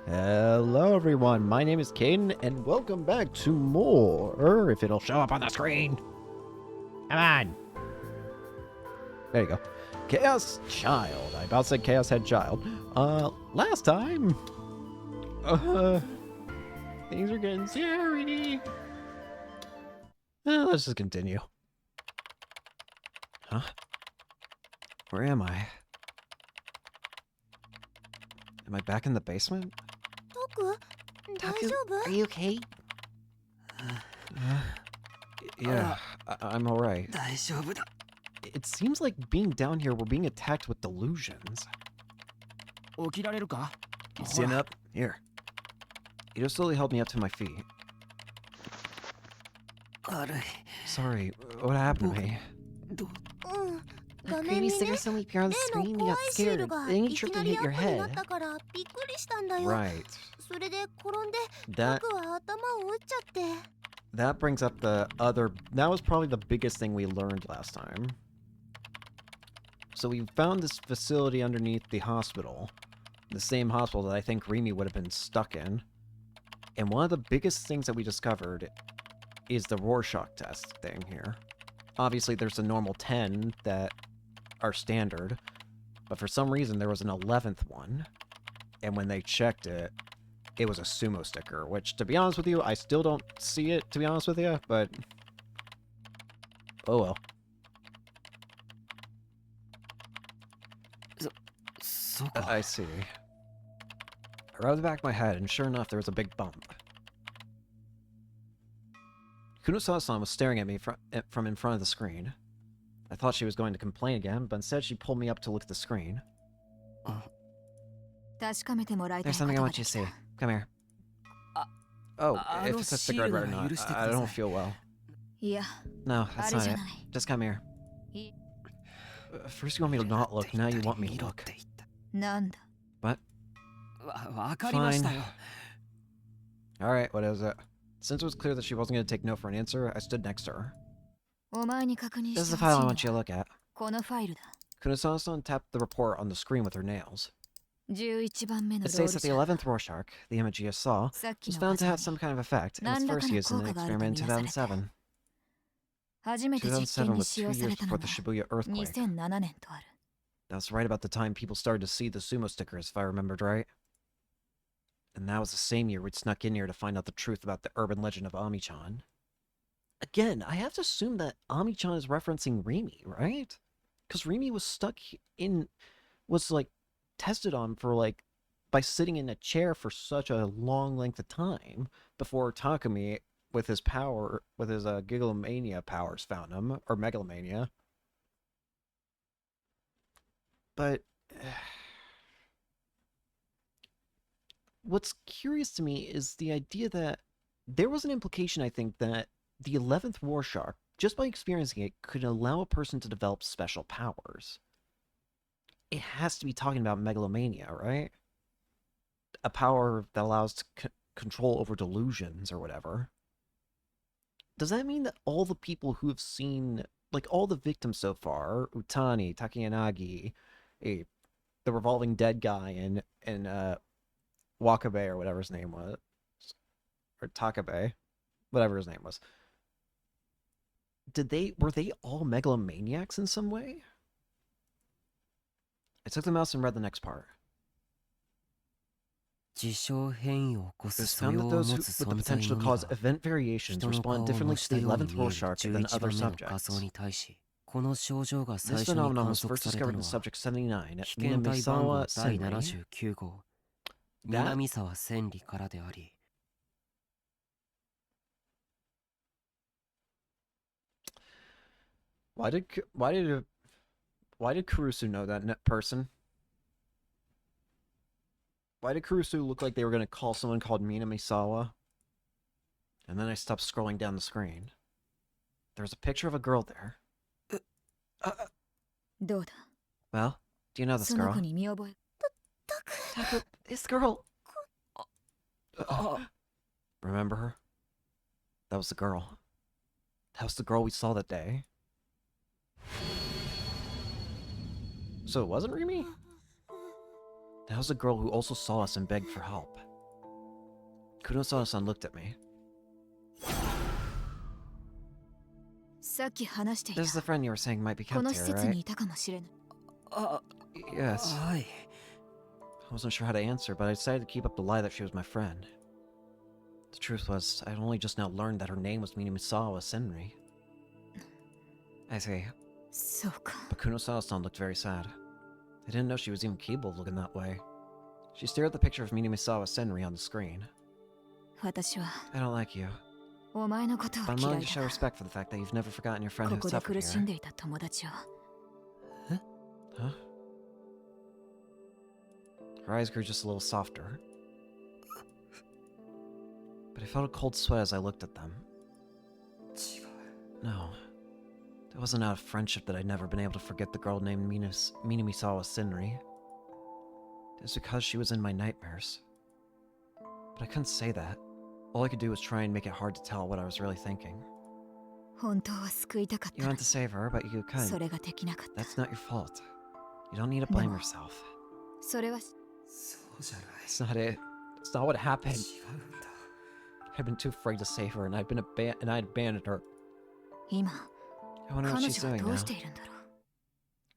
Hello everyone, my name is Caden, and welcome back to more, if it'll show up on the screen. Come on. There you go. Chaos Child. I about said Chaos Head Child. Last time, things are getting scary. Let's just continue. Huh? Where am I? Am I back in the basement? Taku, are you okay? Yeah, I'm alright. It seems like being down here, we're being attacked with delusions. Stand up? Here. It'll slowly help me up to my feet. Sorry, what happened to me? The creamy cigarette suddenly appeared on the screen, you got scared. Then you tripped and hit your head. Right. That brings up the other... That was probably the biggest thing we learned last time. So we found this facility underneath the hospital. The same hospital that I think Remy would have been stuck in. And one of the biggest things that we discovered is the Rorschach test thing here. Obviously, there's the normal 10 that are standard, but for some reason there was an 11th one. And when they checked it, it was a sumo sticker, which, to be honest with you, I still don't see it, to be honest with you, but... oh well. I see. I rubbed the back of my head, and sure enough, there was a big bump. Kunosawa-san was staring at me from in front of the screen. I thought she was going to complain again, but instead she pulled me up to look at the screen. There's something I want you to see. Come here. Oh, if it's a cigarette or not, I don't feel well. No, that's not it. Just come here. First you want me to not look, now you want me to look. What? Fine. Alright, what is it? Since it was clear that she wasn't going to take no for an answer, I stood next to her. This is the file I want you to look at. Kunosawa-san tapped the report on the screen with her nails. It states that the 11th Rorschach, the image you saw, was found to have some kind of effect, and was first used in an experiment in 2007. 2007 was 2 years before the Shibuya earthquake. That's right about the time people started to see the sumo stickers, if I remembered right. And that was the same year we'd snuck in here to find out the truth about the urban legend of Ami-chan. Again, I have to assume that Ami-chan is referencing Remy, right? Because Remy was like, tested on for, like, by sitting in a chair for such a long length of time before Takumi, with his Gigalomania powers, found him, or Megalomania. But... what's curious to me is the idea that there was an implication, I think, that the 11th Rorschach, just by experiencing it, could allow a person to develop special powers. It has to be talking about megalomania, right? A power that allows to control over delusions or whatever. Does that mean that all the people who have seen, like all the victims so far, Utani, Takeyanagi, the revolving dead guy, and Wakabe, or whatever his name was, or Takabe, whatever his name was, were they all megalomaniacs in some way? I took the mouse and read the next part. It was found that those with the potential to cause event variations respond differently to the 11th Rorschach than other subjects. This phenomenon was first discovered in subject 79 at Minamisawa Senri. Why did Kurusu know that person? Why did Kurusu look like they were going to call someone called Minamisawa? And then I stopped scrolling down the screen. There was a picture of a girl there. Well, do you know this girl? Taku, this girl. Remember her? That was the girl. That was the girl we saw that day. So it wasn't Remy? That was the girl who also saw us and begged for help. Kunosawa-san looked at me. This is the friend you were saying might be kept here, right? Yes. I wasn't sure how to answer, but I decided to keep up the lie that she was my friend. The truth was, I had only just now learned that her name was Minamisawa Senri. I see. But Kunosawa-san looked very sad. I didn't know she was even capable of looking that way. She stared at the picture of Minamisawa Senri on the screen. I don't like you. But I'm willing to show respect for the fact that you've never forgotten your friend who suffered here. Huh? Her eyes grew just a little softer. But I felt a cold sweat as I looked at them. No. It wasn't out of friendship that I'd never been able to forget the girl named Minamisawa Senri. It was because she was in my nightmares. But I couldn't say that. All I could do was try and make it hard to tell what I was really thinking. You wanted to save her, but you couldn't. That's not your fault. You don't need to blame yourself. It's not it. It's not what happened. I'd been too afraid to save her, and I'd abandoned her. I wonder what she's doing now.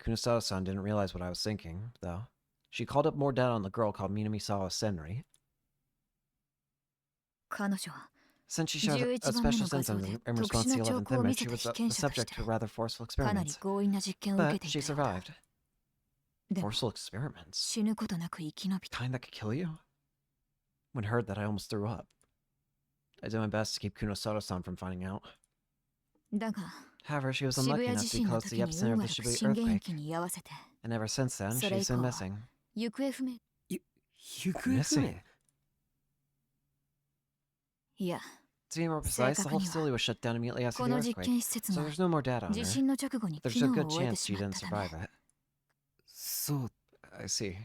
Kunosawa-san didn't realize what I was thinking, though. She called up more data on the girl called Minamisawa Senri. Since she showed a special symptom in response to the 11th image, she was the subject to rather forceful experiments. But she survived. Forceful experiments? Kind that could kill you? When I heard that, I almost threw up. I did my best to keep Kunosawa-san from finding out. However, she was unlucky enough to be close to the epicenter of the Shibuya earthquake. And ever since then, she's been missing. Missing? To be more precise, the whole facility was shut down immediately after the earthquake, so there's no more data on her. There's a good chance she didn't survive it. I see.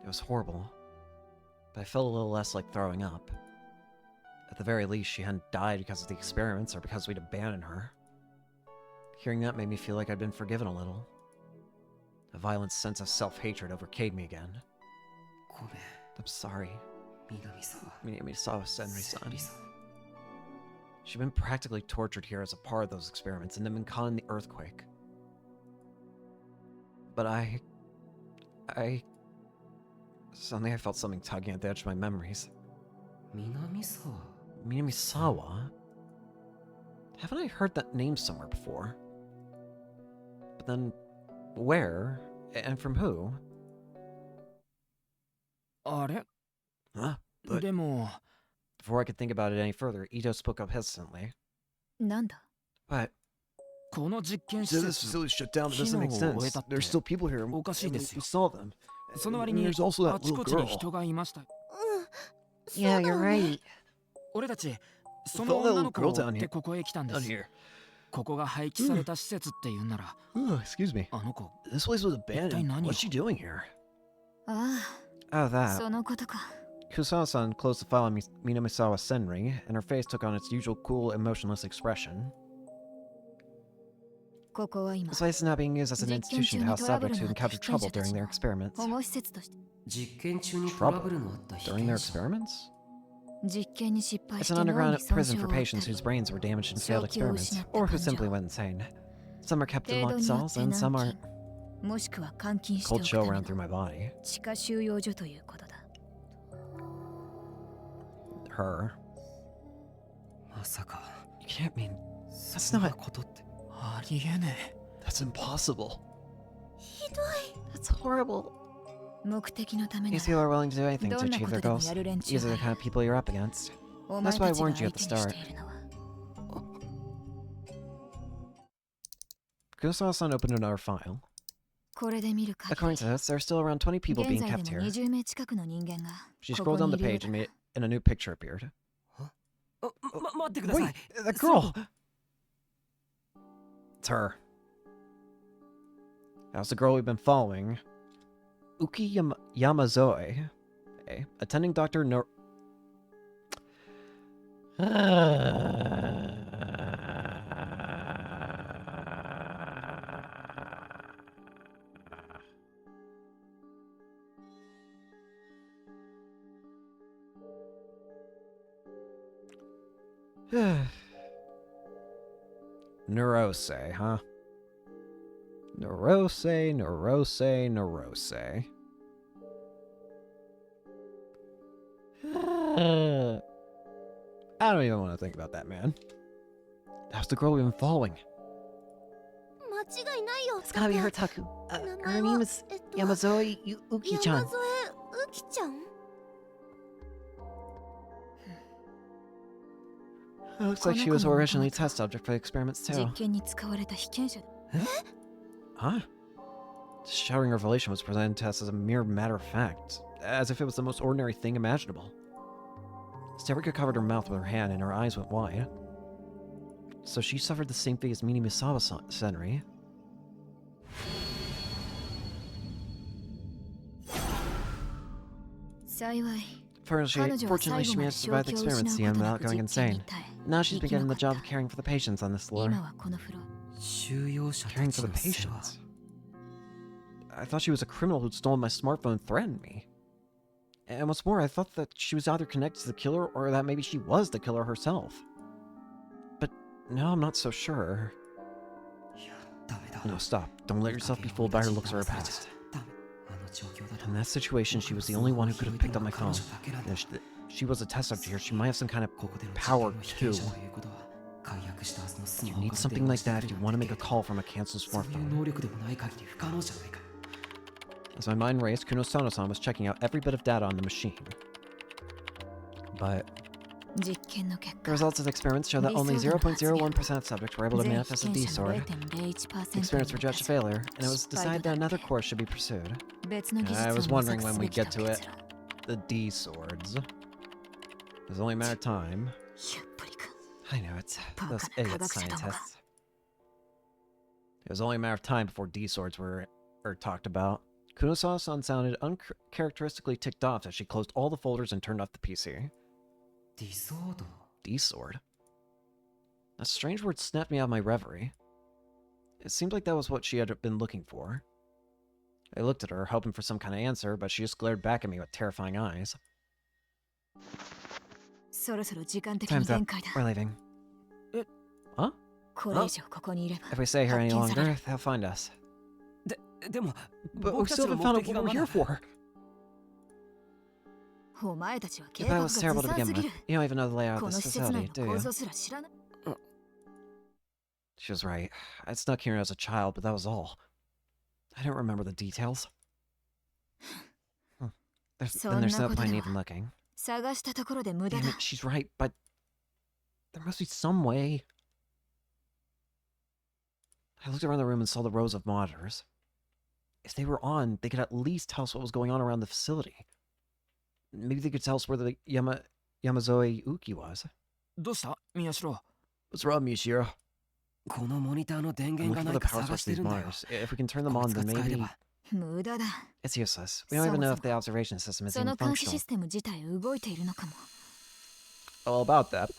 It was horrible, but I felt a little less like throwing up. At the very least, she hadn't died because of the experiments or because we'd abandoned her. Hearing that made me feel like I'd been forgiven a little. A violent sense of self-hatred overcame me again. I'm sorry. Minamisawa Senri-san. She'd been practically tortured here as a part of those experiments and had been caught in the earthquake. But suddenly I felt something tugging at the edge of my memories. Minamisawa? Haven't I heard that name somewhere before? But then, where? And from who? Huh? But before I could think about it any further, Ito spoke up hesitantly. What? You said this facility's shut down, but doesn't make sense. There's still people here. We saw them. And there's also that little girl. Yeah, you're right. I felt that little girl down here. Excuse me. This place was abandoned. What's she doing here? Oh, that. Kunosawa-san closed the file on Minamisawa Senri, and her face took on its usual cool, emotionless expression. This place is now being used as an institution to house subjects who encounter trouble during their experiments. Trouble? During their experiments? It's an underground prison for patients whose brains were damaged in failed experiments, or who simply went insane. Some are kept in locked cells, and some aren't. Cold chill ran through my body. Her. You can't mean... That's not... That's impossible. That's horrible. These people are willing to do anything to achieve their goals. These are the kind of people you're up against. That's why I warned you at the start. Kunosawa-san opened another file. According to this, there are still around 20 people being kept here. She scrolled down the page and a new picture appeared. Wait, that girl! It's her. That was the girl we've been following. Uki Yamazoe. Attending Dr. Neurose, huh? Neurose, neurose, neurose. I don't even want to think about that, man. How's the girl we've been following? It's gotta be her, Taku. Her name is Yamazoe Uki-chan. Looks like she was originally a test subject for the experiments too. Huh? Shattering revelation was presented to us as a mere matter of fact, as if it was the most ordinary thing imaginable. Severika covered her mouth with her hand and her eyes went wide. So she suffered the same fate as Mini Misawa Senri. Fortunately, she managed to survive the experiments at the end without going insane. Now she's been getting the job of caring for the patients on this floor. Caring for the patients? I thought she was a criminal who'd stolen my smartphone and threatened me. And what's more, I thought that she was either connected to the killer or that maybe she was the killer herself. But now I'm not so sure. No, stop. Don't let yourself be fooled by her looks or her past. In that situation, she was the only one who could have picked up my phone. And if she was a test subject here, she might have some kind of power too. You need something like that if you want to make a call from a canceled smartphone. As my mind raced, Kuno-Sano-san was checking out every bit of data on the machine. But the results of the experiments show that only 0.01% of subjects were able to manifest a D-sword. The experiments were judged a failure, and it was decided that another course should be pursued. I was wondering when we'd get to it. The D-swords. It was only a matter of time. I know it. Those idiot scientists. It was only a matter of time before D-swords were talked about. Kuno-san sounded uncharacteristically ticked off as she closed all the folders and turned off the PC. D-sword? That strange word snapped me out of my reverie. It seemed like that was what she had been looking for. I looked at her, hoping for some kind of answer, but she just glared back at me with terrifying eyes. Time's up. We're leaving. Huh? Huh? If we stay here any longer, they'll find us. But we still haven't found out what we're here for. That was terrible to begin with. You don't even know the layout of this facility, do you? She was right. I snuck here as a child, but that was all. I don't remember the details. There's no point in even looking. Damn it, she's right, but there must be some way. I looked around the room and saw the rows of monitors. If they were on, they could at least tell us what was going on around the facility. Maybe they could tell us where the Yamazoe Uki was. What's wrong, Miyashiro? I'm looking for the power source of these monitors. If we can turn them on, then maybe... It's useless. We don't even know if the observation system is even functional. All about that.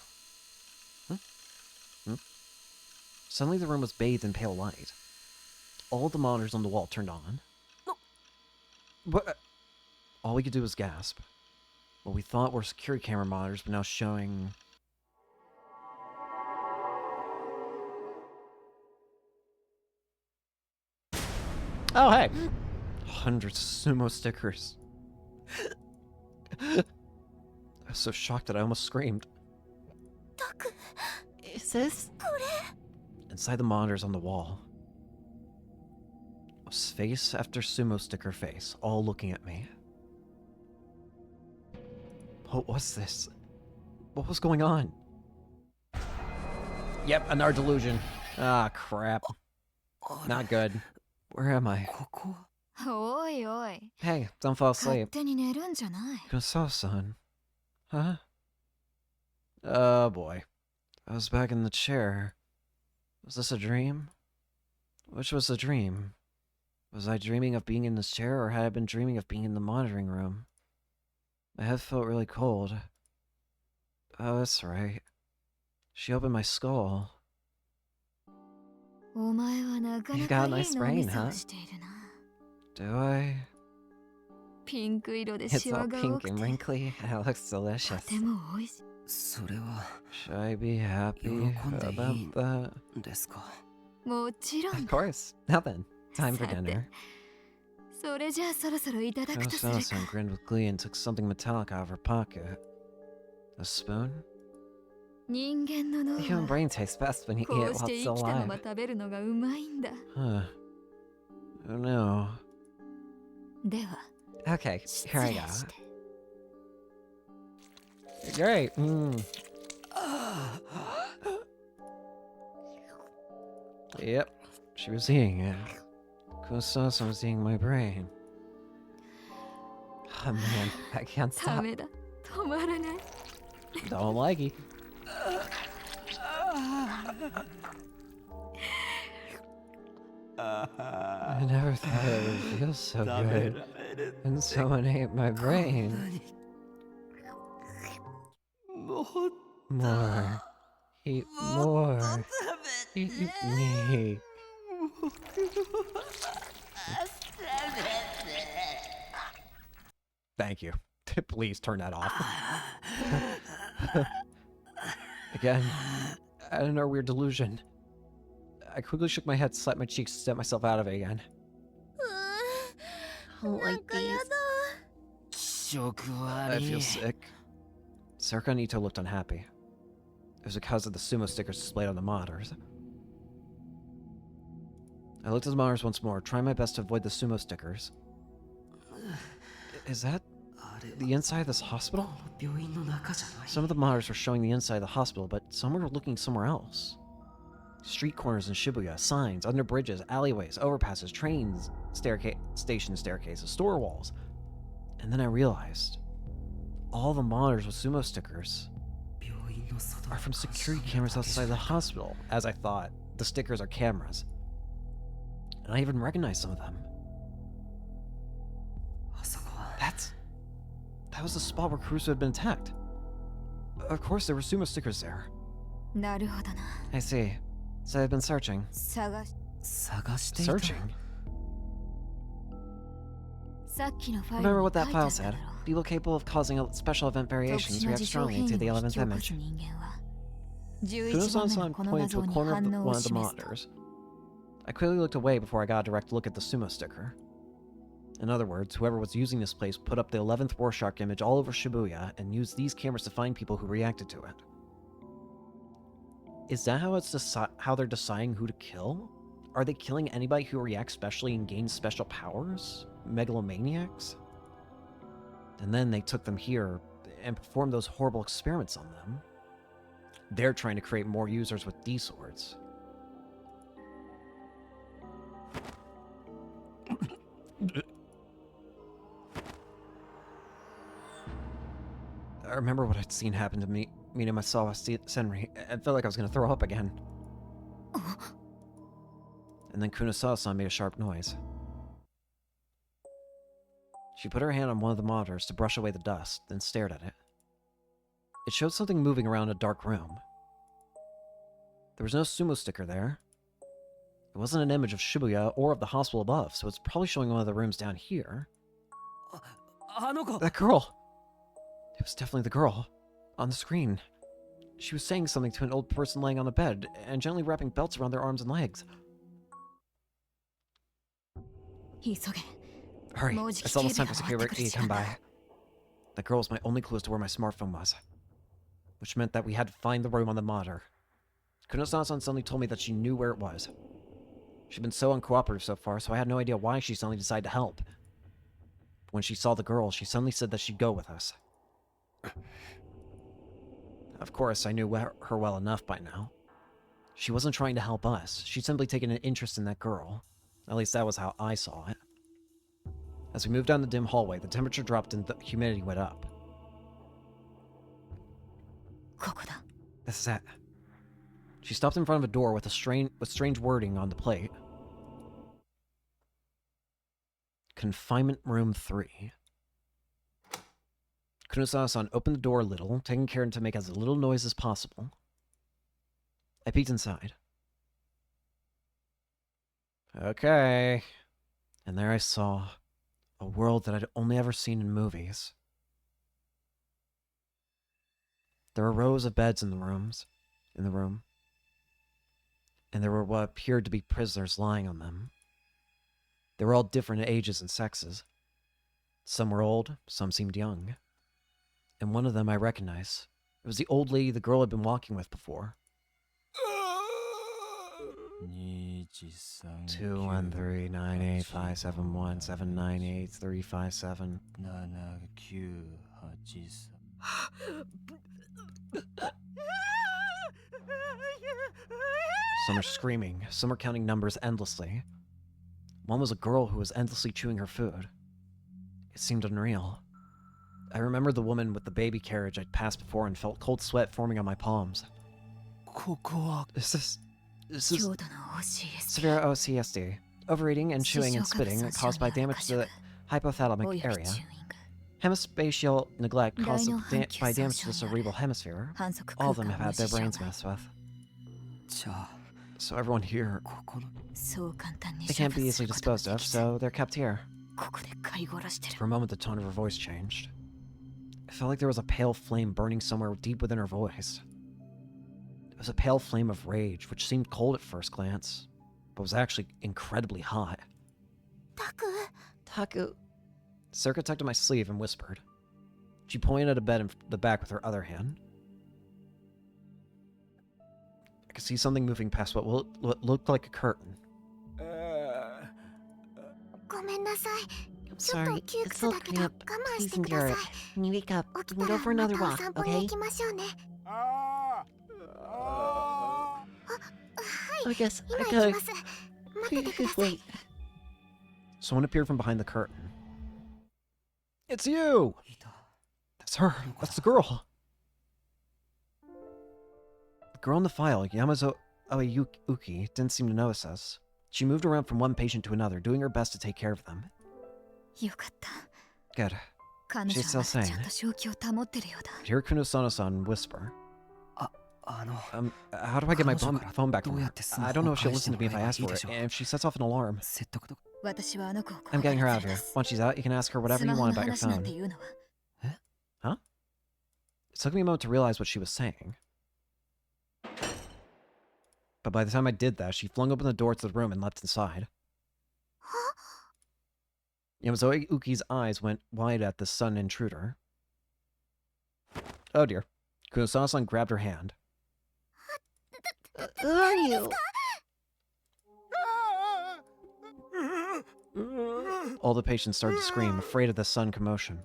Suddenly the room was bathed in pale light. All the monitors on the wall turned on. What? All we could do was gasp. What we thought were security camera monitors were now showing... Oh, hey! Hundreds of sumo stickers. I was so shocked that I almost screamed. Is this? Inside the monitors on the wall was face after sumo sticker face, all looking at me. What was this? What was going on? Yep, another delusion. Ah, crap. Not good. Where am I? Hey, don't fall asleep. Kuno-san. Huh? Oh boy. I was back in the chair. Was this a dream? Which was a dream? Was I dreaming of being in this chair, or had I been dreaming of being in the monitoring room? My head felt really cold. Oh, that's right. She opened my skull. You've got a nice brain, huh? Do I? It's all pink and wrinkly, and it looks delicious. それは Should I be happy 喜んでいい about that? ですか。もちろん Of course. Now then, time for さて dinner. それじゃあそろそろいただくとするか Kunosawa-san grinned with glee and took something metallic out of her pocket. A spoon? 人間の脳 The human は brain tastes best when you こ eat う it し while て it's 生 still きたまま alive. 食べるのがうまいんだ Huh. Oh no. では Okay, 失 here I 礼 go. して Great. Yep, she was eating it. Kunosawa-san was eating my brain. Oh man, I can't ダ stop. メだ止まらない Don't like it. I never thought it would feel so good when someone ate my brain. More. Eat more. Eat me. Thank you. Please turn that off. Again, I don't know, weird delusion. I quickly shook my head, slapped my cheeks, to step myself out of it again. I don't like these. 気色 I 悪 feel い。 sick. Saruka and Ito looked unhappy. It was because of the sumo stickers displayed on the monitors. I looked at the monitors once more, trying my best to avoid the sumo stickers. Is that あれ the inside of this hospital? この病院の中じゃない。 Some of the monitors were showing the inside of the hospital, but some were looking somewhere else. Street corners in Shibuya, signs, under bridges, alleyways, overpasses, trains, station staircases, store walls. And then I realized all the monitors with sumo stickers 病院の外 are from security cameras outside the hospital. As I thought, the stickers are cameras. And I even recognized some of them. あそこは That was the spot where Caruso had been attacked. Of course, there were sumo stickers there. なるほどな I see. So I've been searching. 探し探していた。 Searching? さっきのファイル Remember に what 書い that てあ file っただ said? ろ People capable of causing special event 特 variations 殊な react 事象 strongly 変異 to を the 引 11th き起こ image. す人間は11番目 Kunosawa-san のこの pointed 画 to 像 a に corner of 反 the, 応 one を of the 示すと monitors. I quickly looked away before I got a direct look at the sumo sticker. In other words, whoever was using this place put up the 11th Warshark image all over Shibuya and used these cameras to find people who reacted to it. Is that how how they're deciding who to kill? Are they killing anybody who reacts specially and gains special powers? Megalomaniacs? And then they took them here and performed those horrible experiments on them. They're trying to create more users with D-swords. I remember what I'd seen happen to me to Masawa Senri. I felt like I was going to throw up again. And then Kunosawa-san made a sharp noise. She put her hand on one of the monitors to brush away the dust, then stared at it. It showed something moving around a dark room. There was no sumo sticker there. It wasn't an image of Shibuya or of the hospital above, so it's probably showing one of the rooms down here. あの子 That girl! It was definitely the girl. On the screen. She was saying something to an old person laying on the bed, and gently wrapping belts around their arms and legs. 急げ Hurry, もうじき it's almost 警 time 備 for が終わってくる security 時 to come 間だ by. That girl was my only clue as to where my smartphone was. Which meant that we had to find the room on the monitor. Kunosawa-san suddenly told me that she knew where it was. She'd been so uncooperative so far, so I had no idea why she suddenly decided to help. When she saw the girl, she suddenly said that she'd go with us. Of course, I knew her well enough by now. She wasn't trying to help us. She'd simply taken an interest in that girl. At least that was how I saw it. As we moved down the dim hallway, the temperature dropped and the humidity went up. ここだ This is it. She stopped in front of a door with strange wording on the plate. Confinement Room 3. Kunosawa-san opened the door a little, taking care to make as little noise as possible. I peeked inside. Okay. And there I saw a world that I'd only ever seen in movies. There were rows of beds in the room, and there were what appeared to be prisoners lying on them. They were all different ages and sexes. Some were old, some seemed young. And one of them I recognized. It was the old lady the girl had been walking with before. 2139857179837. Some are screaming, some are counting numbers endlessly. One was a girl who was endlessly chewing her food. It seemed unreal. I remembered the woman with the baby carriage I'd passed before and felt cold sweat forming on my palms. This is severe OCSD. Overeating and chewing and spitting caused by damage to the hypothalamic area. Hemispatial neglect caused by damage to the cerebral hemisphere. All of them have had their brains messed with. So everyone here, they can't be easily disposed of, so they're kept here. For a moment, the tone of her voice changed. It felt like there was a pale flame burning somewhere deep within her voice. It was a pale flame of rage, which seemed cold at first glance, but was actually incredibly hot. Taku. Circa tugged at my sleeve and whispered. She pointed at a bed in the back with her other hand. I could see something moving past what looked like a curtain. I'm sorry, it's a little cramped. Please endure it. When you wake up, we can go for another walk, okay? I guess I gotta... Wait. Someone appeared from behind the curtain. It's you! That's her. That's the girl. The girl in the file, Yamazo Uki, didn't seem to notice us. She moved around from one patient to another, doing her best to take care of them. Good. She's still sane. I hear Kunosano-san whisper. How do I get my phone back from her? I don't know if she'll listen to me if I ask for it, and if she sets off an alarm. I'm getting her out of here. Once she's out, you can ask her whatever you want about your phone. Huh? It took me a moment to realize what she was saying. But by the time I did that, she flung open the door to the room and leapt inside. Yamazo Uki's eyes went wide at the sudden intruder. Oh dear. Kunosano-san grabbed her hand. Who are you? All the patients started to scream, afraid of the sudden commotion.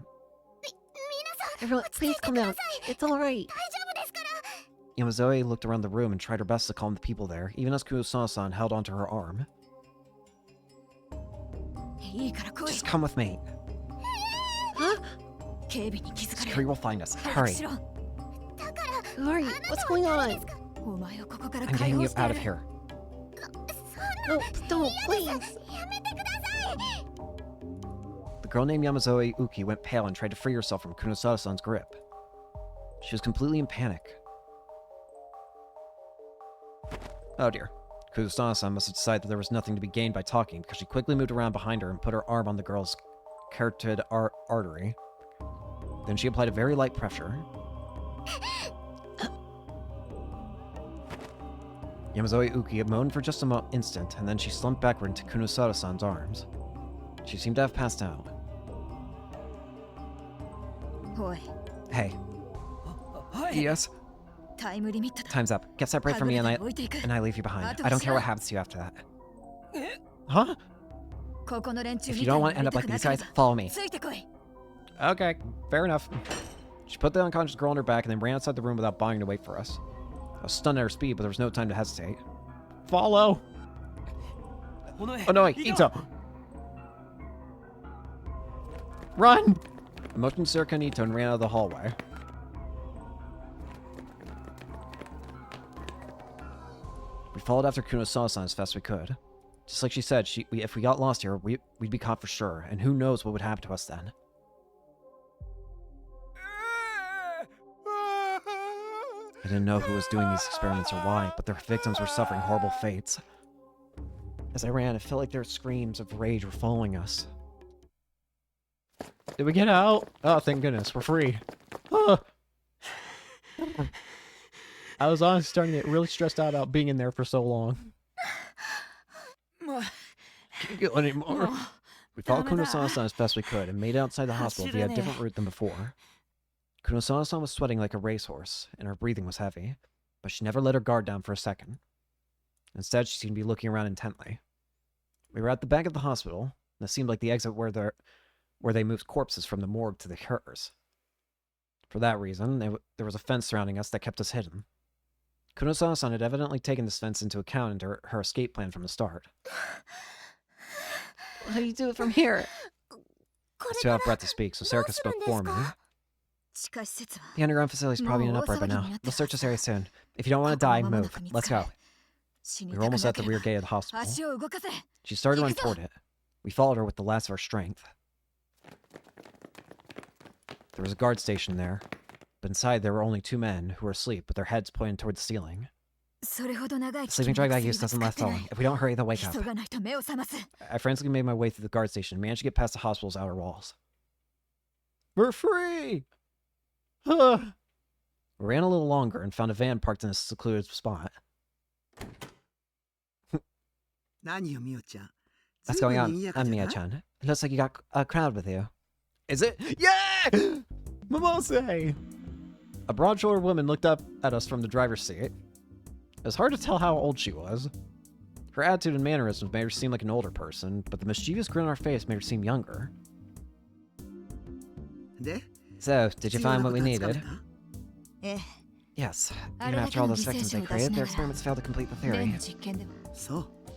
Everyone, please come down. It's alright. Yamazoe looked around the room and tried her best to calm the people there, even as Kunosano-san held onto her arm. Just come with me. Huh? Security will find us. Hurry. Who are you? What's going on? I'm getting you out of here. No, don't, please. The girl named Yamazoe Uki went pale and tried to free herself from Kunosano-san's grip. She was completely in panic. Oh dear. Kunosano-san must have decided that there was nothing to be gained by talking, because she quickly moved around behind her and put her arm on the girl's carotid artery. Then she applied a very light pressure. Yamazoe Uki moaned for just an instant, and then she slumped backward into Kunosano-san's arms. She seemed to have passed out. Hey. Yes? Time's up. Get separated from me and I leave you behind. I don't care what happens to you after that. Huh? If you don't want to end up like these guys, follow me. Okay, fair enough. She put the unconscious girl on her back and then ran outside the room without bothering to wait for us. I was stunned at her speed, but there was no time to hesitate. Follow! Oh no, Ito! Run! I motioned Circa and Ito and ran out of the hallway. We followed after Kunosano-san as fast as we could. Just like she said, if we got lost here, we'd be caught for sure, and who knows what would happen to us then. I didn't know who was doing these experiments or why, but their victims were suffering horrible fates. As I ran, it felt like their screams of rage were following us. Did we get out? Oh, thank goodness, we're free. Oh. I was honestly starting to get really stressed out about being in there for so long. Can't go anymore. We followed Kuno-san as best we could and made it outside the hospital via a different route than before. Kuno-san was sweating like a racehorse, and her breathing was heavy, but she never let her guard down for a second. Instead, she seemed to be looking around intently. We were at the back of the hospital, and it seemed like the exit where they moved corpses from the morgue to the hers. For that reason, there was a fence surrounding us that kept us hidden. Kuno-san had evidently taken this fence into account into her escape plan from the start. How do you do it from here? I was too out of breath to speak, so Serica spoke for me. The underground facility is probably in an uproar by now. We'll search this area soon. If you don't want to die, move. Let's go. We were almost at the rear gate of the hospital. She started to run toward it. We followed her with the last of our strength. There was a guard station there, but inside there were only 2 men who were asleep with their heads pointed toward the ceiling. The sleeping drug I use doesn't last long. If we don't hurry, they'll wake up. I frantically made my way through the guard station and managed to get past the hospital's outer walls. We're free! We ran a little longer and found a van parked in a secluded spot. What's going on? I'm Mia-chan. It looks like you got a crowd with you. Is it? Yeah! Momose! A broad-shouldered woman looked up at us from the driver's seat. It was hard to tell how old she was. Her attitude and mannerisms made her seem like an older person, but the mischievous grin on her face made her seem younger. So, did you find what we needed? Yes. Even after all those victims they created, their experiments failed to complete the theory.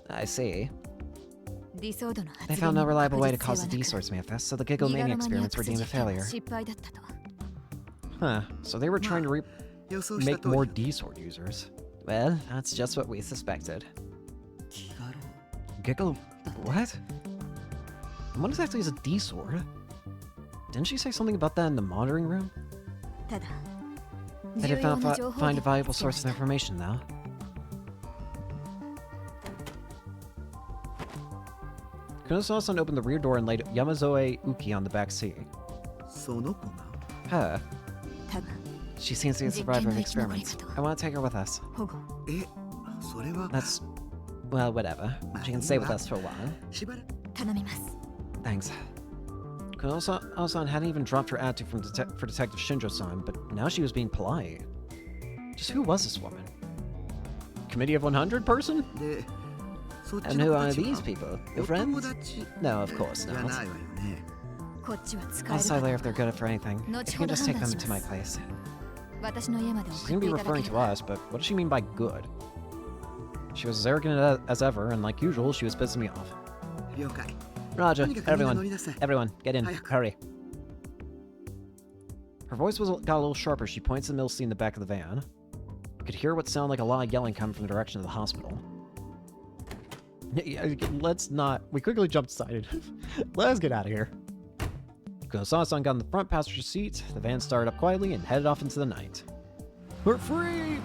I see. They found no reliable way to cause the D-Source manifest, so the Gigomania experiments were deemed a failure. Huh, so they were trying to make more D-Sword users. Well, that's just what we suspected. Giggle... what? And what exactly is a D-Sword? Didn't she say something about that in the monitoring room? They did find a valuable source of information, though. Kuno-san opened the rear door and laid Yamazoe Uki on the back seat. Her. She seems to be a survivor of the experiments. I want to take her with us. That's... well, whatever. She can stay with us for a while. Thanks. Kuno-san hadn't even dropped her attitude for Detective Shinjo-san, but now she was being polite. Just who was this woman? Committee of 100 person? And who are these people? Your friends? No, of course not. I'll decide later if they're good for anything. If you can just take them to my place. She's gonna be referring to us, but what does she mean by good? She was as arrogant as ever, and like usual, she was pissing me off. Roger, everyone, get in, hurry. Her voice got a little sharper. She points to the middle seat in the back of the van. You could hear what sounded like a lot of yelling coming from the direction of the hospital. Let's not... we quickly jump-sided. Let's get out of here. Kuno-san got in the front passenger seat, the van started up quietly and headed off into the night. We're free!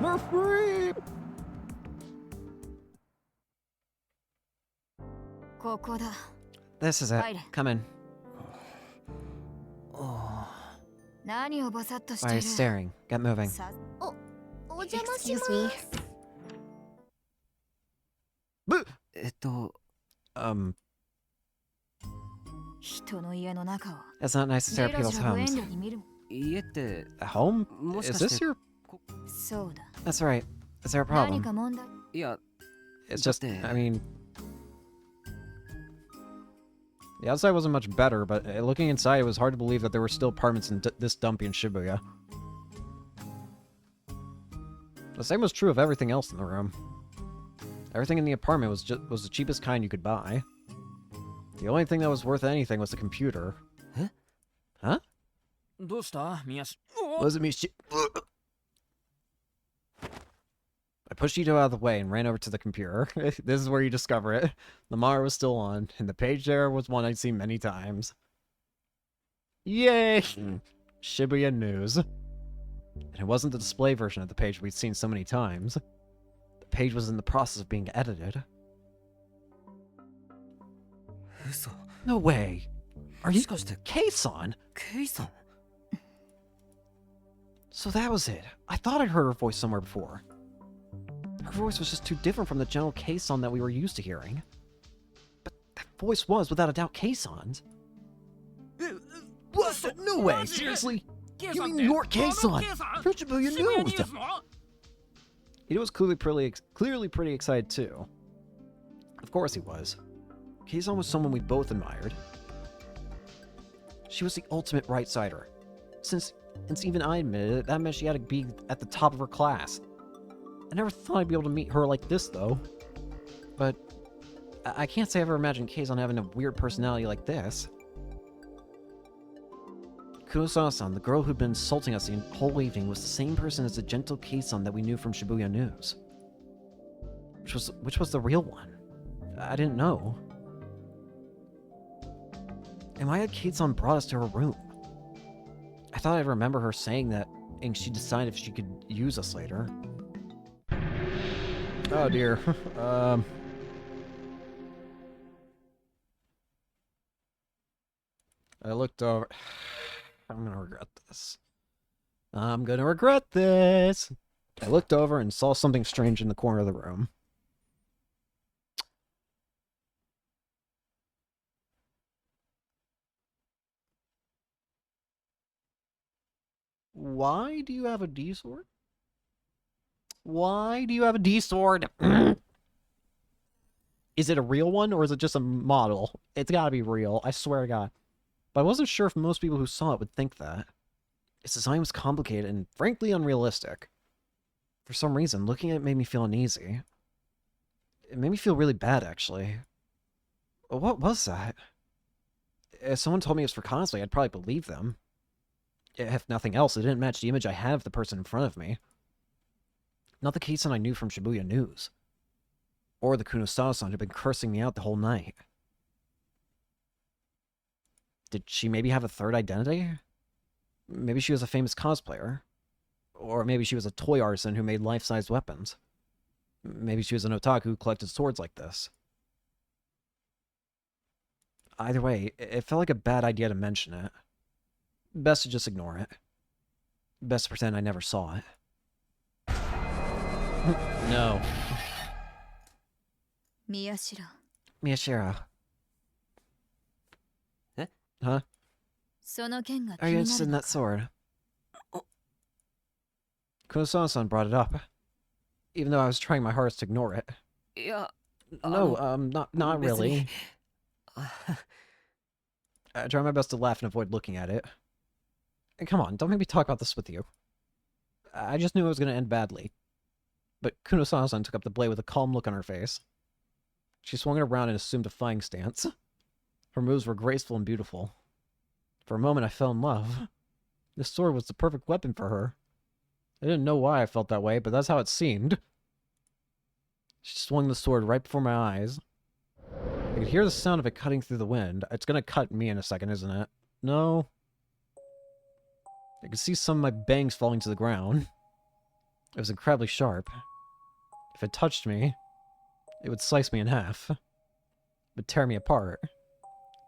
We're free! This is it. Come in. Why are you staring? Get moving. Excuse me. It's not nice to stare at people's homes. A home? Is this your... That's right. Is there a problem? It's just, I mean... the outside wasn't much better, but looking inside, it was hard to believe that there were still apartments in this dumpy in Shibuya. The same was true of everything else in the room. Everything in the apartment was the cheapest kind you could buy. The only thing that was worth anything was the computer. Huh? Was it me? I pushed Ito out of the way and ran over to the computer. This is where you discover it. The monitor was still on, and the page there was one I'd seen many times. Yay! Shibuya News. And it wasn't the display version of the page we'd seen so many times. The page was in the process of being edited. No way! Are you... Kei-san? So that was it. I thought I'd heard her voice somewhere before. Her voice was just too different from the general Keisan that we were used to hearing. But that voice was, without a doubt, Keison's. What? No way! Seriously? You mean your Keison? From Shibuya News! Ito was clearly pretty excited too. Of course he was. Keison was someone we both admired. She was the ultimate right-sider. Since even I admitted it, that meant she had to be at the top of her class. I never thought I'd be able to meet her like this, though. But I can't say I ever imagined Keison having a weird personality like this. Kurosawa-san, the girl who'd been insulting us the whole evening, was the same person as the gentle Keison that we knew from Shibuya News. Which was the real one? I didn't know. And why had Keison brought us to her room? I thought I'd remember her saying that, and she'd decide if she could use us later. Oh dear. I looked over. I'm gonna regret this. I'm gonna regret this. I looked over and saw something strange in the corner of the room. Why do you have a D sword? Why do you have a D sword? Is it a real one or is it just a model? It's gotta be real, I swear to God. But I wasn't sure if most people who saw it would think that. Its design was complicated and frankly unrealistic. For some reason, looking at it made me feel uneasy. It made me feel really bad, actually. What was that? If someone told me it was for cosplay, I'd probably believe them. If nothing else, it didn't match the image I had of the person in front of me. Not the Keison I knew from Shibuya News. Or the Kunosawa-san who'd been cursing me out the whole night. Did she maybe have a third identity? Maybe she was a famous cosplayer. Or maybe she was a toy artisan who made life-sized weapons. Maybe she was an otaku who collected swords like this. Either way, it felt like a bad idea to mention it. Best to just ignore it. Best to pretend I never saw it. No. Miyashiro. Huh? Are you interested in that sword? Kunosawa-san brought it up, even though I was trying my hardest to ignore it. No, not really. I try my best to laugh and avoid looking at it. And come on, don't make me talk about this with you. I just knew it was going to end badly. But Kunosawa-san took up the blade with a calm look on her face. She swung it around and assumed a fighting stance. Her moves were graceful and beautiful. For a moment, I fell in love. This sword was the perfect weapon for her. I didn't know why I felt that way, but that's how it seemed. She swung the sword right before my eyes. I could hear the sound of it cutting through the wind. It's gonna cut me in a second, isn't it? No. I could see some of my bangs falling to the ground. It was incredibly sharp. If it touched me, it would slice me in half. It would tear me apart.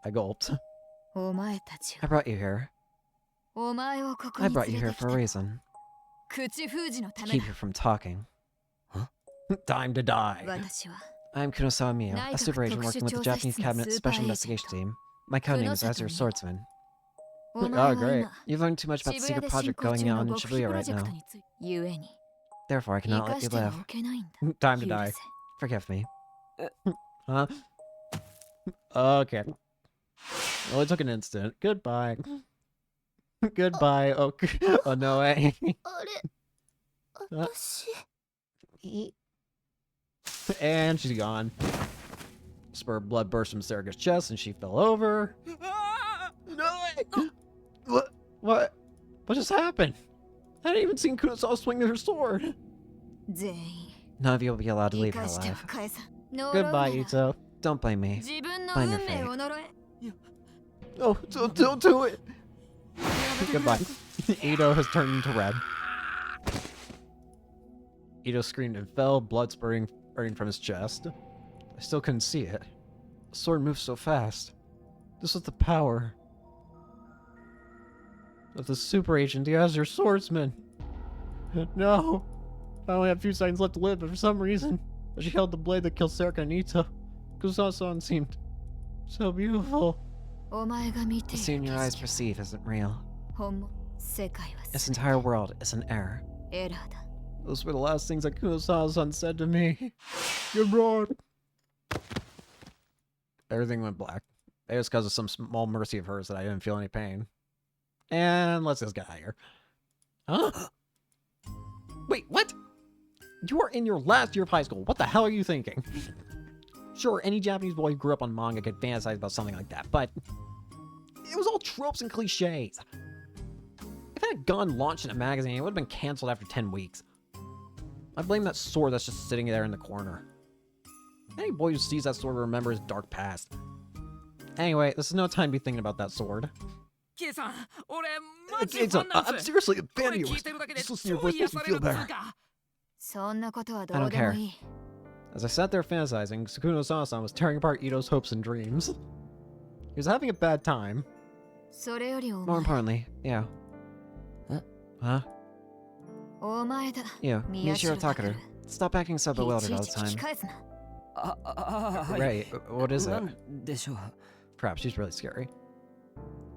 I gulped. I brought you here. I brought you here for a reason. To keep you from talking. Huh? Time to die. I'm Kunosawa Mio, a super agent working with the Japanese Cabinet Special Investigation Team. My codename is Azure Swordsman. Oh, great. You've learned too much about the secret project going on in Shibuya right now. Therefore, I cannot let you live. Time to die. Forgive me. Huh? Okay. Well, it took an instant. Goodbye. Goodbye. Oh, oh no way. And she's gone. Spur of blood burst from Serga's chest and she fell over. No way! What just happened? I hadn't even seen Kurosawa swing her sword. None of you will be allowed to leave her alive. Goodbye, Ito. Don't blame me. Blame your fate. Oh, don't do it! Goodbye. Ito has turned into red. Ito screamed and fell, blood spurting from his chest. I still couldn't see it. The sword moved so fast. This was the power of the super agent, the Azure Swordsman. No! I only have a few seconds left to live, but for some reason, she held the blade that killed Serika and Ito. Kusawa-san seemed so beautiful. お前が見て The い scene る your 景 eyes 色 perceive isn't real. 本物世界は This 全て entire world is an error. エラーだ Those were the last things that Kusawa-san said to me. Good lord. Everything went black. It was because of some small mercy of hers that I didn't feel any pain. And let's just get out of here. Huh? Wait, what? You are in your last year of high school. What the hell are you thinking? Sure, any Japanese boy who grew up on manga could fantasize about something like that, but it was all tropes and cliches. If it had gone launched in a magazine, it would have been canceled after 10 weeks. I blame that sword that's just sitting there in the corner. Any boy who sees that sword will remember his dark past. Anyway, this is no time to be thinking about that sword. Kei-san, I'm seriously a fan of yours. Just listen to your voice makes me feel better. そんなことはど I う don't でも care. いい As I sat there fantasizing, Sukuno Sama-san was tearing apart Ito's hopes and dreams. He was having a bad time. それよりお More 前 importantly, yeah. Huh? お前だ You, Miyashiro Miyashiro Takaru. Takaru. Stop acting so い bewildered ち all い the ち聞き time. 返すな Right, what is な it? んでしょう。 Perhaps she's really scary.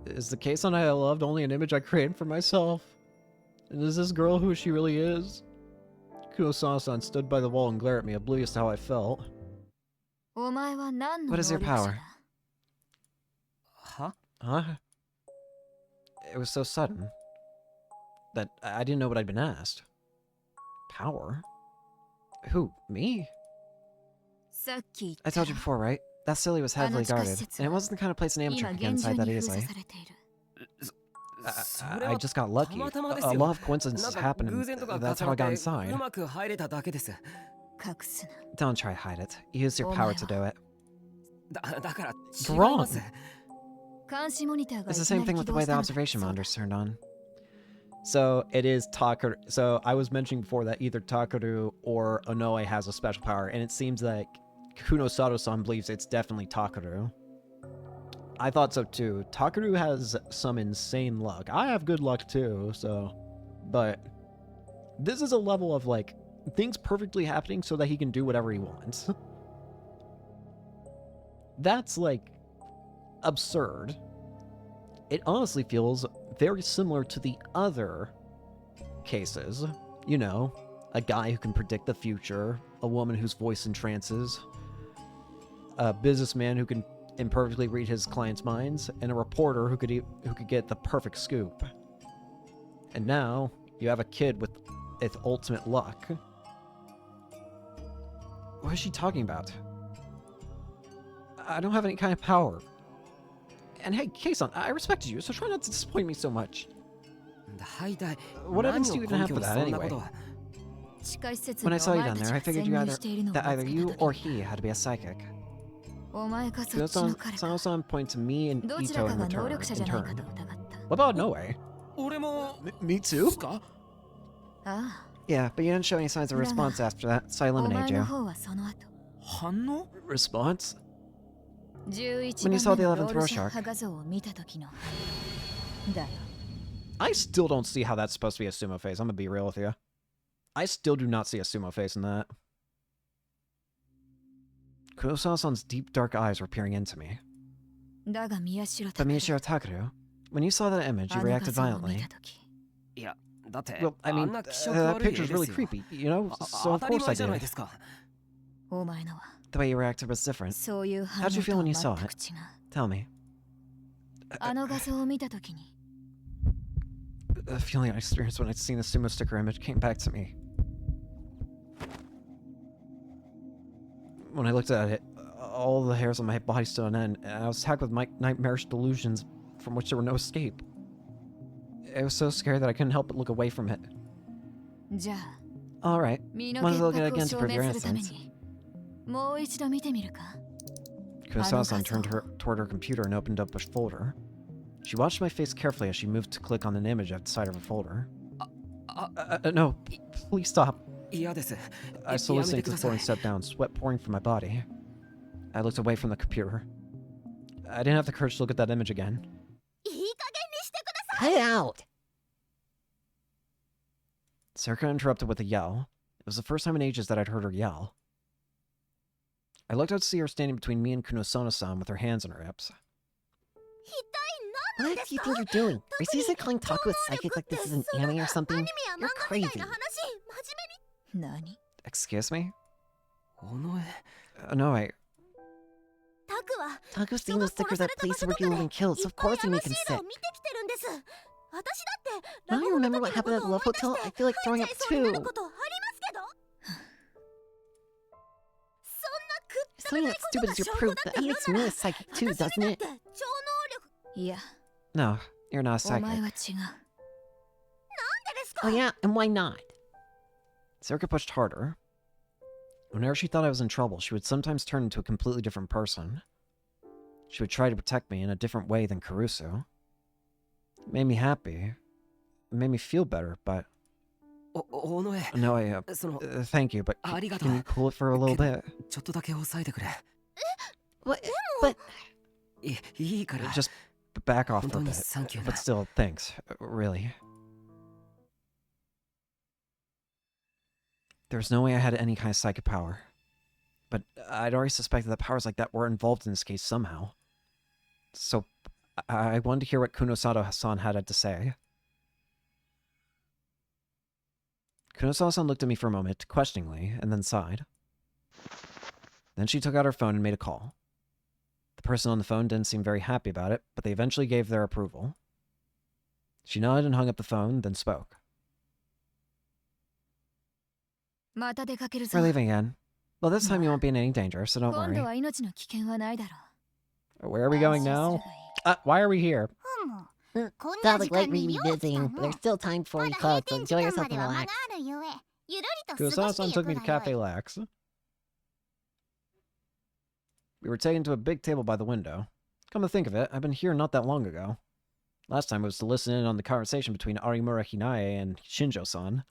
Is the case on I loved only an image I created for myself? And is this girl who she really is? Kuno-san stood by the wall and glared at me, oblivious to how I felt. お前は何の What is 能 your 力者 power? だは Huh? It was so sudden that I didn't know what I'd been asked. Power? Who? Me? さっき言っ I た told you before, right? That silly was heavily guarded, and it wasn't the kind of place an 今 amateur could get 現状 inside that に封鎖 easily. されている I just got lucky. たまたまです A よ。 lot of coincidences なんか happened, 偶 and 然とか that's 重 how I な got って inside. うまく入れただけです。隠すな Don't try to hide it. You used your power to do it. だから違 Wrong. います。監視モニターが It's い the きな same り thing 起 with the 動 way し the たのだ observation そうだ monitors turned on. So it is Takaru. So I was mentioning before that either Takaru or Onoe has a special power, and it seems like Kuno Sato-san believes it's definitely Takaru. I thought so too. Takaru has some insane luck. I have good luck too, so. But this is a level of like things perfectly happening so that he can do whatever he wants. That's like absurd. It honestly feels very similar to the other cases. You know, a guy who can predict the future, a woman whose voice entrances, a businessman who can imperfectly read his clients' minds, and a reporter who could get the perfect scoop. And now you have a kid with ultimate luck. What is she talking about? I don't have any kind of power. And hey, Kei-san, I respected you, so try not to disappoint me so much. 大体 What 何 evidence を do you 根 even have 拠 for に that そんな anyway? ことは。地下施設 When に I お saw you 前 down た there, ち I が figured 潜 you 入しているのを that either 見 you つけた or 時 he had to be a psychic. お前かそっちの彼か Sano-san pointed to me and どちら Ito か in が能 return. 力者 In じゃないか turn. と疑った What about Noe? 俺も Me で too? すか？あ Yeah, but you didn't show any signs of response after that, so I あお eliminated 前の you. 方はその後反応？ Response? 11 When you saw 番 the 目の 11th ロールシャッ Rorschach. ハ画像を見た時のだよ I still don't see how that's supposed to be a sumo face. I'm gonna be real with you. I still do not see a sumo face in that. Kurosawa-san's deep dark eyes were peering into me. だが宮代 But Miyashiro Takaru, when you saw that image, あ you の画 reacted 像を見 violently. た時いや、だって Well, I あ mean, んな気色 that 悪い絵 picture's です really よ。 creepy, you know? あ So 当 of たり course I 前じゃない did. ですか。お前のは The way you reacted was different. そういう反 How'd you 応 feel とは when you 全 saw く it? 違う Tell me. あの画像を見た時に The feeling I experienced when I'd seen the sumo sticker image came back to me. When I looked at it, all the hairs on my body stood on end, and I was attacked with nightmarish delusions from which there were no escape. It was so scary that I couldn't help but look away from it. じゃあ Alright, 身の wanted 潔 to look at it 白を again to 証 prove 明 your するため innocence. にもう一度見てみるか Kurosawa-san turned toward her computer and opened up a folder. She watched my face carefully as she moved to click on an image at the side of her folder. No, please stop. 嫌です。 I や slowly めて sank く to だ the さ floor い and stepped down, sweat pouring from my body. I looked away from the computer. I didn't have the courage to look at that image again. Cut it out! Circa interrupted with a yell. It was the first time in ages that I'd heard her yell. I looked out to see her standing between me and Kunosono-san with her hands on her hips. What do you think you're doing? Are you seriously calling Taku a psychic like this is an anime or something? You're crazy. Excuse me? 尾上 No, I... Taku's seen those stickers at places where people have been killed, so of course they make him sick. Now you remember what happened at the Love Hotel? I feel like throwing up too. Something that stupid is your proof. That makes me a psychic too, doesn't it? No, you're not a psychic. Oh yeah, and why not? Circa pushed harder. Whenever she thought I was in trouble, she would sometimes turn into a completely different person. She would try to protect me in a different way than Caruso. It made me happy. It made me feel better, but... 尾上 No, I, その thank you, butありがと can う you cool it for a little bit? ちょっとだけ抑えてくれ What? But いいから Just back off for a 本当に bit. サンキュー But な still, thanks. Really. There's no way I had any kind of psychic power. But I'd already suspected that powers like that were involved in this case somehow. So, I wanted to hear what Kunosado-san had to say. Kunosado-san looked at me for a moment, questioningly, and then sighed. Then she took out her phone and made a call. The person on the phone didn't seem very happy about it, but they eventually gave their approval. She nodded and hung up the phone, then spoke. また出かける We're ぞ leaving again. Well, this time you won't be in any danger, so don't 今度 worry. は命の危険はないだろ Where are we going う now? Why are we here? sounds like late revisiting, but there's still time before we close, so enjoy yourself and relax. Kunosano-san took me to Cafe Lax. We were taken to a big table by the window. Come to think of it, I've been here not that long ago. Last time was to listen in on the conversation between Arimura Hinae and Shinjo-san.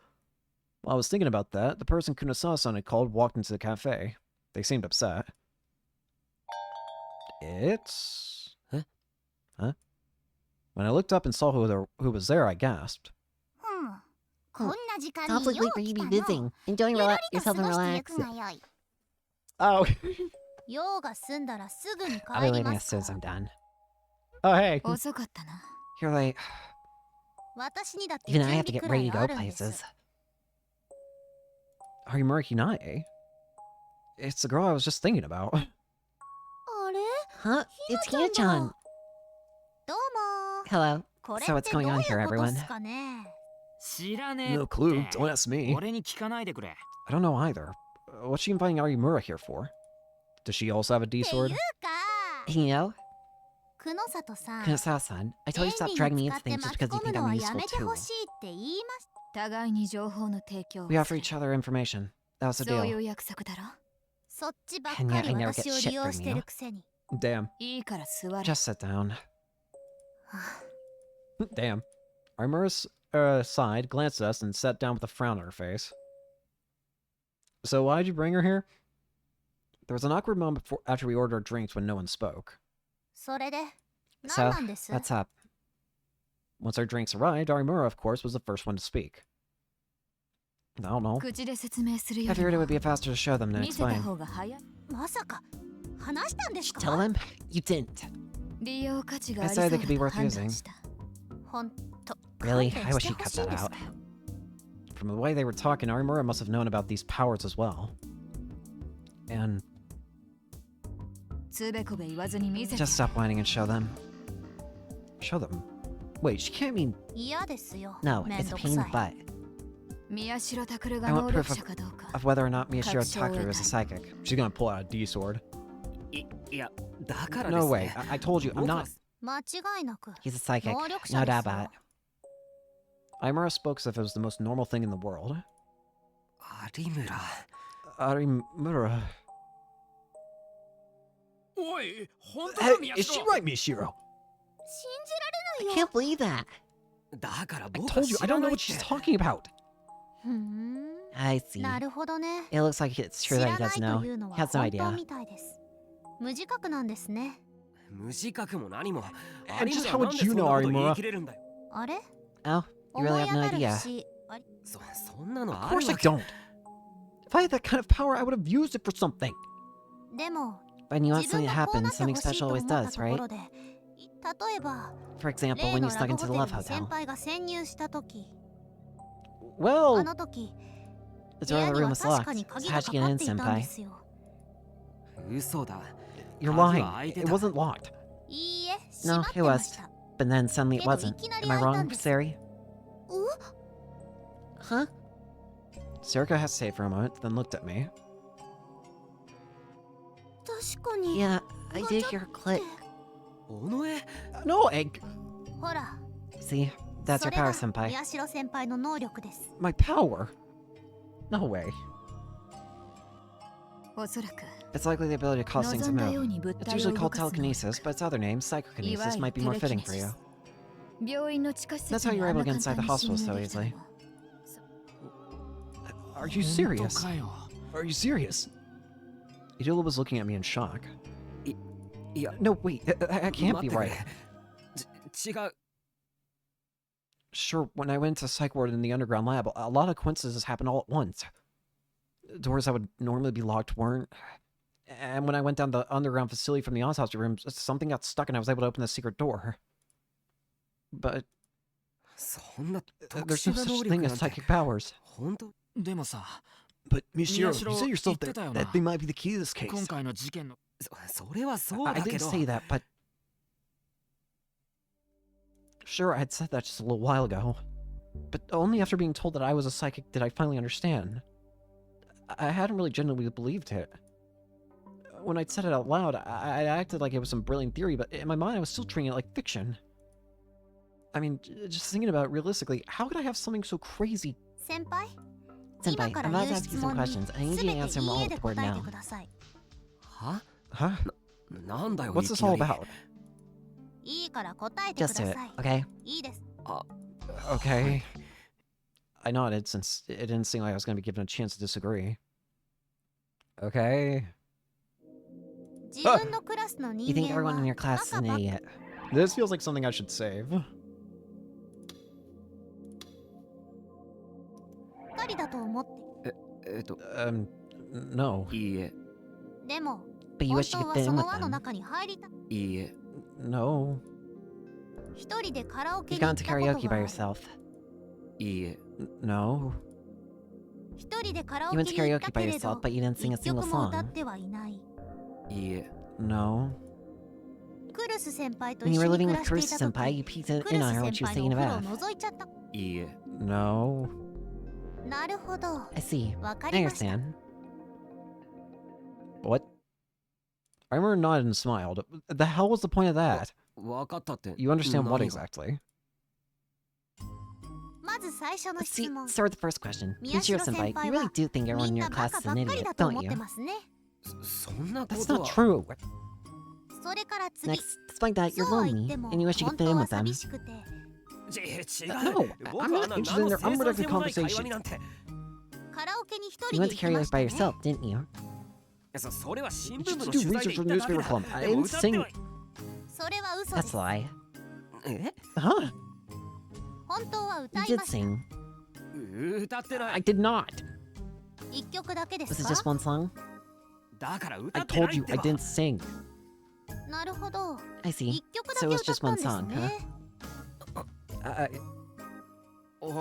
While I was thinking about that, the person Kunosano-san had called walked into the cafe. They seemed upset. It's... Huh? Huh? When I looked up and saw who was there, I gasped. Sounds like late revisiting. Enjoy yourself and relax. Oh, I'll be leaving as soon as I'm done. Oh, hey. 遅かったな You're late. Even I have to get ready to go places. Arimura Hinae? It's the girl I was just thinking about. Huh? It's Hina-chan. Hello. So what's going on here, everyone? 知らねえ No clue. Don't ask me. 俺に聞かないでくれ I don't know either. What's she inviting Arimura here for? Does she also have a D-sword? You know? Kunosao-san, I told you to stop dragging me into things just because you think I'm useful too. 互いに情報の提供を We す offer る each other information. That was the そうい deal. う約束だろ And yet I never get shit from you. Damn. いいから座れ Just sit down. Damn. Arimura's sighed, glanced at us, and sat down with a frown on her face. So why'd you bring her here? There was an awkward moment after we ordered our drinks when no one spoke. So, what's up? Once our drinks arrived, Arimura, of course, was the first one to speak. I don't know. 口で説明する I より figured it も would be faster to show them than 見せた explain. 方が早い Tell them? You didn't. 利用価値が I ありそう said だ they could be と worth 判 using. 断した Really? I wish he'd cut that out. From the way they were talking, Arimura must have known about these powers as well. And つべこべ言わずに見せて just stop whining and show them. Show them? Wait, she can't mean... No, it's a pain in the butt. 宮代拓が I 能 want 力 proof 者かどうか of whether or not Miyashiro Kakusho Takeru is a psychic. She's gonna pull out a D-sword. いやだからです No ね way. I told you, I'm not... He's a psychic. 能力者 No で doubt すよ about it. Arimura spoke as if it was the most normal thing in the world. 有村 Arimura... おい本当だ宮 is she 代 right, Miyashiro? I can't believe that. だから I 僕 told you, は I 知ら don't な know い what って she's talking about. I see. It looks like it's true that he doesn't know. He has no idea. 無自覚も何も And just how 有村 would you なんでそんな know, こと言い Arimura? 切れるんだよ Oh, you really have no idea. Of course I don't. If I had that kind of power, I would have used it for something. でも When you want 自分 something to がこう happen, なってほ something しいと special 思 always った does, とこ right? ろで、例えば For example, 例 when の you ラ snuck ブ into ホ the テ love ルに先 hotel. 輩が潜入した時、あ Well, の時 the 部 door 屋 of に the room は was 確 locked. かに So 鍵 how'd が you か get か in, っていたんで senpai? すよ。 嘘だ。 You're 鍵は lying. 開いて It た。 wasn't locked. いいえ、閉 No, まって it まし was. た。 But then suddenly it けど、 wasn't. いきなり Am I 開いた wrong, んです。 Sari? う Huh? Sarika hesitated for a moment, then looked at me. 確かに。 Yeah, I did hear a click. おのえ No, egg. ほら、 See, that's そ your れ power, が senpai. 宮代先輩の能力です。 My power? No way. おそらく It's likely the ability to cause things to 望んだよう move. に物 It's 体を usually 動 called かす能力 telekinesis, but its other name, いわ psychokinesis, ゆ might る be more テレ fitting キネ for シ you. ス病院の地下施 That's 設 how に you're あん able な to get 簡 inside 単 the に hospital 侵 so 入できたの easily. は Are you serious? かよ。 Are you serious? Idula was looking at me in shock. いや、 No, wait, that can't 待 be ってく right. れ。違う。 Sure, when I went to psych ward in the underground lab, a lot of coincidences happened all at once. Doors that would normally be locked weren't. And when I went down the underground facility from the autopsy room, something got stuck and I was able to open the secret door. But そんな特 there's no 殊な such 能 thing 力な as んて。 psychic powers. 本当？でもさ、 But Mishiro, Miyashiro, you said yourself that, 言ってたよな。 that they might be the key to this case. 今回の事件の。それはそう I だけ didn't ど。 say that, but... Sure, I had said that just a little while ago. But only after being told that I was a psychic did I finally understand. I hadn't really genuinely believed it. When I'd said it out loud, I acted like it was some brilliant theory, but in my mind I was still treating it like fiction. I mean, just thinking about it realistically, how could I have something so crazy? 先輩、 Senpai, 今から I'm 言 about う to ask 質 you some 問に questions. I need 全 you て to answer them all 家 with で the word 答えて now. ください。は？ Huh? なんだよ。 What's い this きな all り。 about? いいから答えてく Just だ do さ it, い。 okay? いいです。 Okay. I nodded since it didn't seem like I was going to be given a chance to disagree. Okay. 自分のクラスの You 人 think 間は everyone in your class is バ an カば idiot? This feels like something I should save. っかりだと思って。No. いいえ。でも、 But you 本 wish you 当 could は fit そ in の with 輪の them. 中に入りたい。いいえ。 No. 一人でカラオケ You've に行 gone っ to たこと karaoke があ by る。 yourself. いいえ。 No. 一人でカラオ You ケ went に to 行った karaoke け by れど yourself, but you didn't sing a 一 single 曲も歌っ song. てはいない。いいえ。 No. クルス先輩と When 一 you 緒 were に living 暮 with らしてい Carissa た senpai, 時 you peeked クル in ス on her 先 when she was 輩 taking の a お風呂 bath. を覗いちゃった。いいえ。No. なるほど。 I see. わか I りました。 understand. What? I remember nodded and smiled. The hell was the point of that? わかったって。 You understand what 何が？ exactly? まず最初の Let's 質 see. 問。 Start with the first question. Miyashiro Mishiro senpai, senpai you really は do think み everyone ん in な your バ class カ is ば an っかり idiot, だと don't 思って you? ますね。そんなこ That's と not は。 true. それから次。 Next, despite that, you're そうは言っ lonely, ても and you wish you 本 could fit 当 in は with them. 寂しくて。違う。 No, 僕 I'm は not 何 interested in の their 生産 unproductive 性もない会話 conversation. になんて。カラオケに一 You 人で went to 行きま karaoke した by ね。 yourself, didn't you? それは新 You 聞 just 部の do 取材で research for 言 the っただけ newspaper だ。 club. I でも didn't 歌って sing. は。それは嘘で That's す。 a lie. え？ Huh? 本当は You 歌い did ました。 sing. 歌ってな I い。 did not. 一曲だけで Was す it か？ just one song? だから I 歌ってな told い you って I ば。 didn't sing. なるほど。 I see. 一曲だ So け it was 歌 just った one んです song, ね。 おい、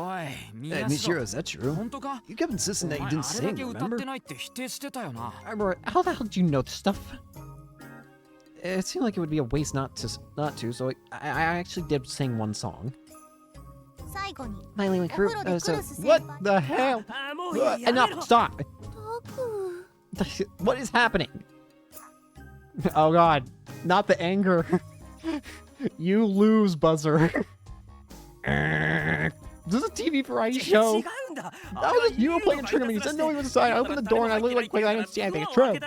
Mishiro, is that true? 本当か？ You kept insisting that you お前 didn't あれだ sing, け歌って remember? ないって否定してたよな。 I remember. How the hell did you know this stuff? It seemed like it would be a waste not to, so I actually did sing one song. 最後に。 Finally, when お風呂 Kuru, で so クルス先 what 輩。 the hell? あ、もうやめろ。 Enough! Stop! たく。 What is happening? Oh god, not the anger. You lose, buzzer. This is a TV variety 違 show. うんだ。 That was just you playing a trick on me. You said no, he was inside. I opened the door and I looked like quick. I didn't see anything. It's true.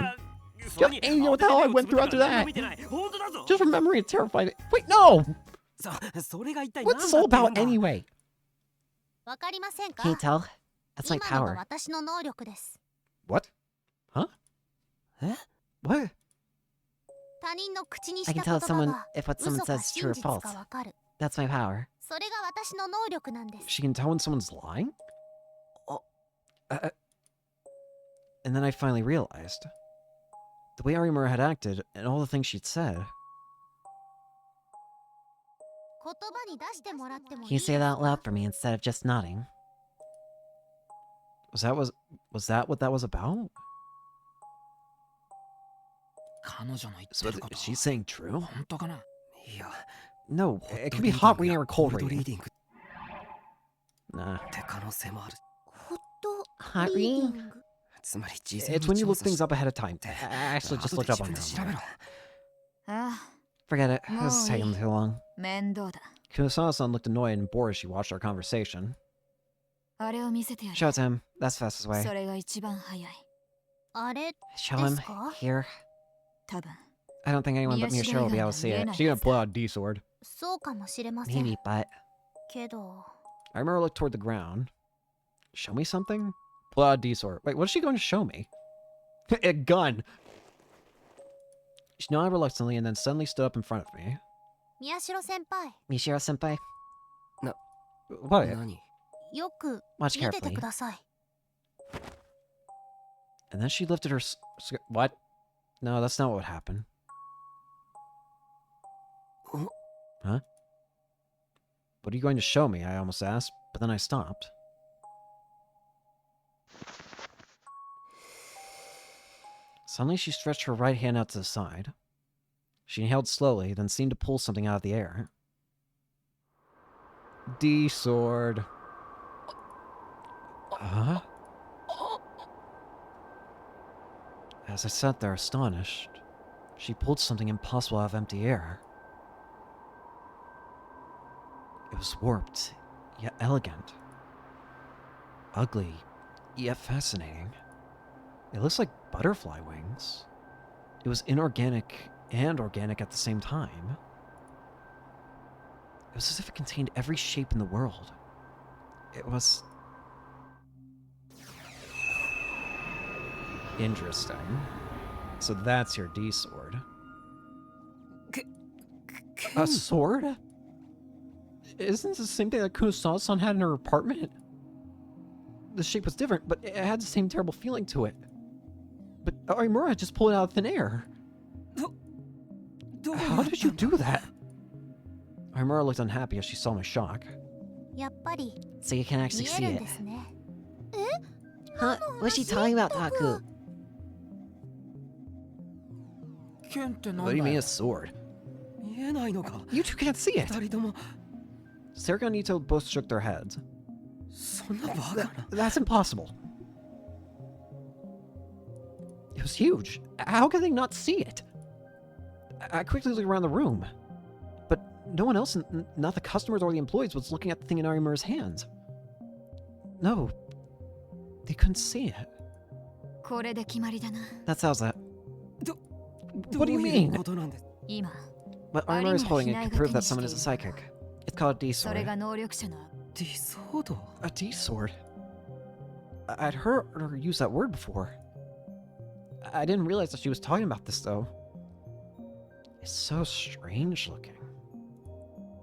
Just aiming at what the hell I went through after that. 本当だぞ。 Just remembering it terrified. Wait, no! それが一体 What's 何 this だ all って言うん about だ。 anyway? わかりませんか？ Can't tell. That's my 今のが power. 私の能力です。 What? Huh? え？ What? 他人の口に I した can 言 tell 葉 someone が if what 嘘 someone か says is 真 true or 実 false. かわかる。 That's my power. それが私の能力なんです。 She can tell when someone's lying? And then I finally realized. The way Arimura had acted, and all the things she'd said. Can you say that out loud for me instead of just nodding? Was that what that was about? 彼女の言って So ること is she saying true? 本当かな。いや、 No, it could be hot reading or cold コールドリー reading. ディングっ Nah. て可能性もある。 Hot reading? つまり事前に It's when you 調 look 査 things して up ahead of time. Actually, just 後 look で up on 自分で your 調べ own. ろ。あ Forget it. This is Mooi. taking too long. あ、面倒だ。 Kunosana-san looked annoyed and bored as she watched our conversation. あれを見せてやる。 Show it to him. That's the fastest そ way. れが一番早い。 Show him. Here. 多分。 I don't think anyone but me or Cheryl will be able to see it. She's gonna pull out a D-sword. Maybe, but... I remember I looked toward the ground. Show me something? Pull out a D-sword. Wait, what is she going to show me? A gun! She nodded reluctantly and then suddenly stood up in front of me. Mishiro-senpai? No. What? 何 Watch carefully. And then she lifted her... What? No, that's not what would happen. Oh. Huh? What are you going to show me? I almost asked, but then I stopped. Suddenly she stretched her right hand out to the side. She inhaled slowly, then seemed to pull something out of the air. D-sword. Huh? As I sat there astonished, she pulled something impossible out of empty air. It was warped, yet elegant. Ugly, yet fascinating. It looks like butterfly wings. It was inorganic and organic at the same time. It was as if it contained every shape in the world. It was... interesting. So that's your D-sword. A sword? Isn't this the same thing that Kunosawa-san had in her apartment? The shape was different, but it had the same terrible feeling to it. But Arimura just pulled it out of thin air. How did you do that? Arimura looked unhappy as she saw my shock. So you can actually see it. Huh? What's she talking about, Taku? What do you mean a sword? 見えないのか You two can't see it! 二人とも Serika and Ito both shook their heads. そんなバカな That's impossible. It was huge. How could they not see it? I quickly looked around the room. But no one else, not the customers or the employees, was looking at the thing in Arimura's hands. No. They couldn't see it. これで決まりだな。 That sounds that. ど What do you どういう mean? ことなんです 今、 What Arimura is holding it can prove that someone is a psychic. It's called a それ D-sword. が能力者の。ディソード A D-sword? I'd heard her use that word before. I didn't realize that she was talking about this, though. It's so strange looking.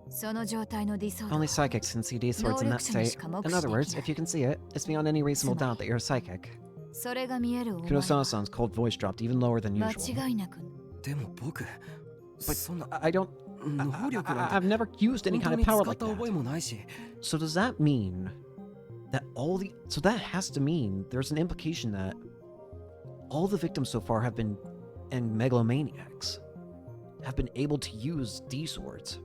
その状態のディソード。 Only psychics can see D-swords in that state. In other words, if you can see it, it's beyond any reasonable doubt that you're a psychic. それが見えるお前は Kunosana-san's cold voice dropped even lower than 間 usual. 違いなく。でも僕 But そんな I don't... 能力なん I've て never used any 本 kind 当 of に power 使っ like た覚え that. もないし So does that mean that all the... So that has to mean there's an implication that all the victims so far have been... and megalomaniacs have been able to use D-swords.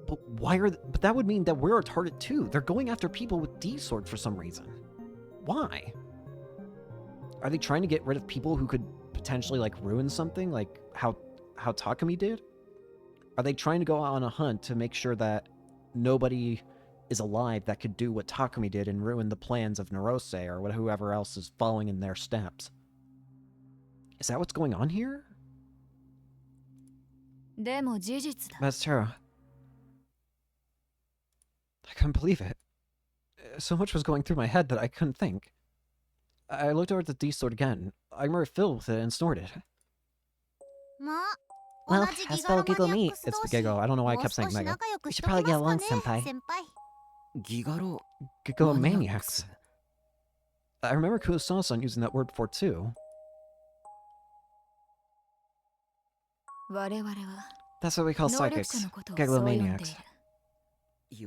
But why are... But that would mean that we're a target too. They're going after people with D-swords for some reason. Why? Are they trying to get rid of people who could potentially, like, ruin something? Like, how Takumi did? Are they trying to go on a hunt to make sure that nobody is alive that could do what Takumi did and ruin the plans of Narose or whoever else is following in their steps? Is that what's going on here? でも事実だ。 That's true. I couldn't believe it. So much was going through my head that I couldn't think. I looked over at the D-sword again. I remember filled with it and snorted. Well, as fellow Giggle me, It's the Giggle. I don't know why I kept saying Mega. We should probably get along, senpai. ギガロ Gigomaniacs. I remember Kurosawa-san using that word before too. 我々は That's what we call 能力 psychics. 者のことをそう呼んでいる Gigomaniacs.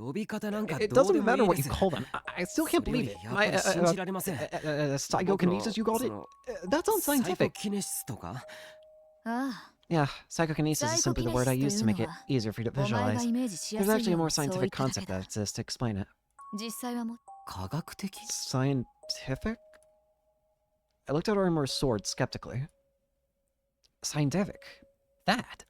呼び方なんか It どう doesn't でもい matter い what で you す call them. I still can't それよ believe り it. やっ My ぱり信じられません psychokinesis, you called it? 僕の That sounds サイコ scientific. キネシスとかああ Yeah, psychokinesis is simply the word I use to make it easier for you to お前が visualize. イメージしや There's すい actually a よう more にそう言っ scientific ただ concept けだ that exists to explain it. 実際はもっ科学的 Scientific? I looked at Orimor's sword skeptically. Scientific? That?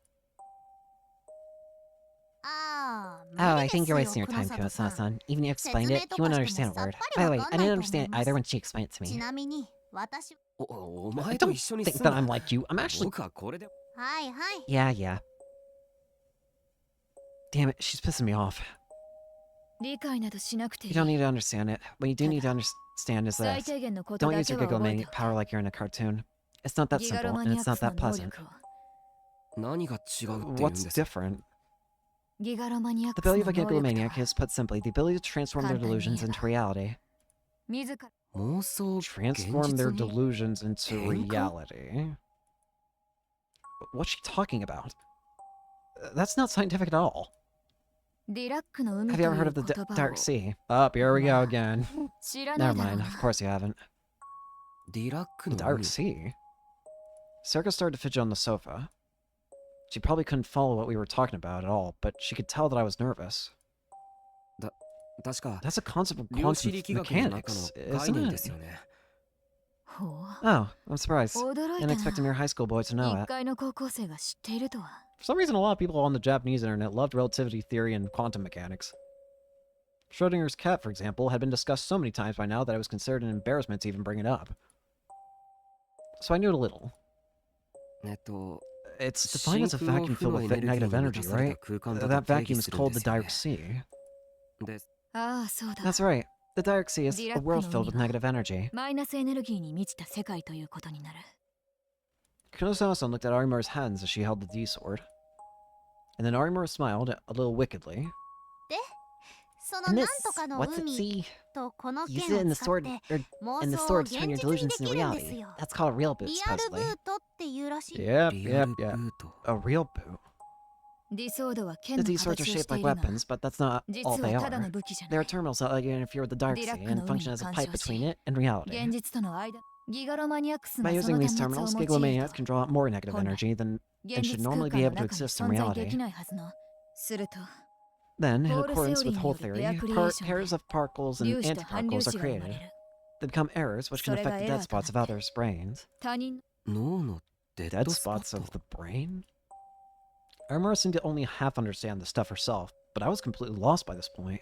Oh, I think you're wasting your time, Kurosawa-san. Even if you explained it, you wouldn't understand a word. By the way, I didn't understand it either when she explained it to ち me. なみに私 お I 前と don't 一緒に think 住 that ん I'm だ like you. I'm actually... 僕はこれではいはい Yeah, yeah. Damn it, she's pissing me off. 理解などしなくてい You い don't need to understand it. What you do need to understand is 最 this. 低限のこと Don't だ use け your は覚えて gigomaniac power like you're in a cartoon. It's not that ギガ simple, ロマ and ニア it's ック not スの that 能 pleasant. 力を何が違うって言うん What's です different? ギガロマニアッ The クス ability の of a 能力と gigomaniac は is, put simply, the ability to transform their 簡単に言えば delusions into reality. 自ら妄想現 Transform their 実に delusions into 変化 reality? What's she talking about? That's not scientific at all. ディラックの海 Have と you い ever heard う of the 言葉 Dark を Sea? Up, here we go again. 知らな Never いだろう mind, な of course you haven't. ディラック The の Dark 海 Sea? Circa started to fidget on the sofa. She probably couldn't follow what we were talking about at all, but she could tell that I was nervous. 確か That's a concept of 量子 quantum 力学の中の mechanics, 概 isn't 念 it? ですよね ほう Oh, I'm surprised. 驚い Didn't た expect a な mere high school boy to know 一 it. 階の高校生が知っているとは For some reason, a lot of people on the Japanese internet loved relativity theory and quantum mechanics. Schrodinger's cat, for example, had been discussed so many times by now that it was considered an embarrassment to even bring it up. So I knew it a little. と It's defined as a vacuum filled with negative energy, right? That vacuum is called the Dark Sea. でああそうだ That's right. The Dark Sea is a Direct world no filled with Univa. negative energy. マイナスエネルギーに満ちた世界ということになる Kunosawa-san looked at Arimaru's hands as she held the D-sword. And then Arimaru smiled, a little wickedly. その And なん this, とかの what's it 海 see? とこの Use 剣 it in を the 使っ sword, て or 妄 in the 想を sword 現 to turn your 実に delusions でき into るんです reality. よ That's called a real boot, リアルブ supposedly. ートっていうらしい Yep, リ yep, アルブ yep. ート A real boot. ディソードは剣 The の D-swords are 形を shaped してい like るが weapons, but that's not 実 all they はただの are. 武器じゃ They な are い terminals that let you interfere with the Dark Sea Direct and no function Uni as a no pipe Kanshashi. between it and reality. 現実との間ギガロマニアックス By がその using 端 these 末を terminals, 用いる Gigomaniacs と can draw out more negative 本来 energy than 現 and should 実空 normally 間 be の able to 中に exist in 存在で reality. きないはずのすると Then, in Ball accordance with theory whole によるペア theory, クリエーションで pairs of particles and 粒子と反粒 antiparticles are 子が生ま created. れる They become errors which can それが affect the エラ dead ーとな spots っ of て others' brains. 他人脳のデッ Dead ドスポッ spots ト of the brain? Armora seemed to only half understand the stuff herself, but I was completely lost by this point.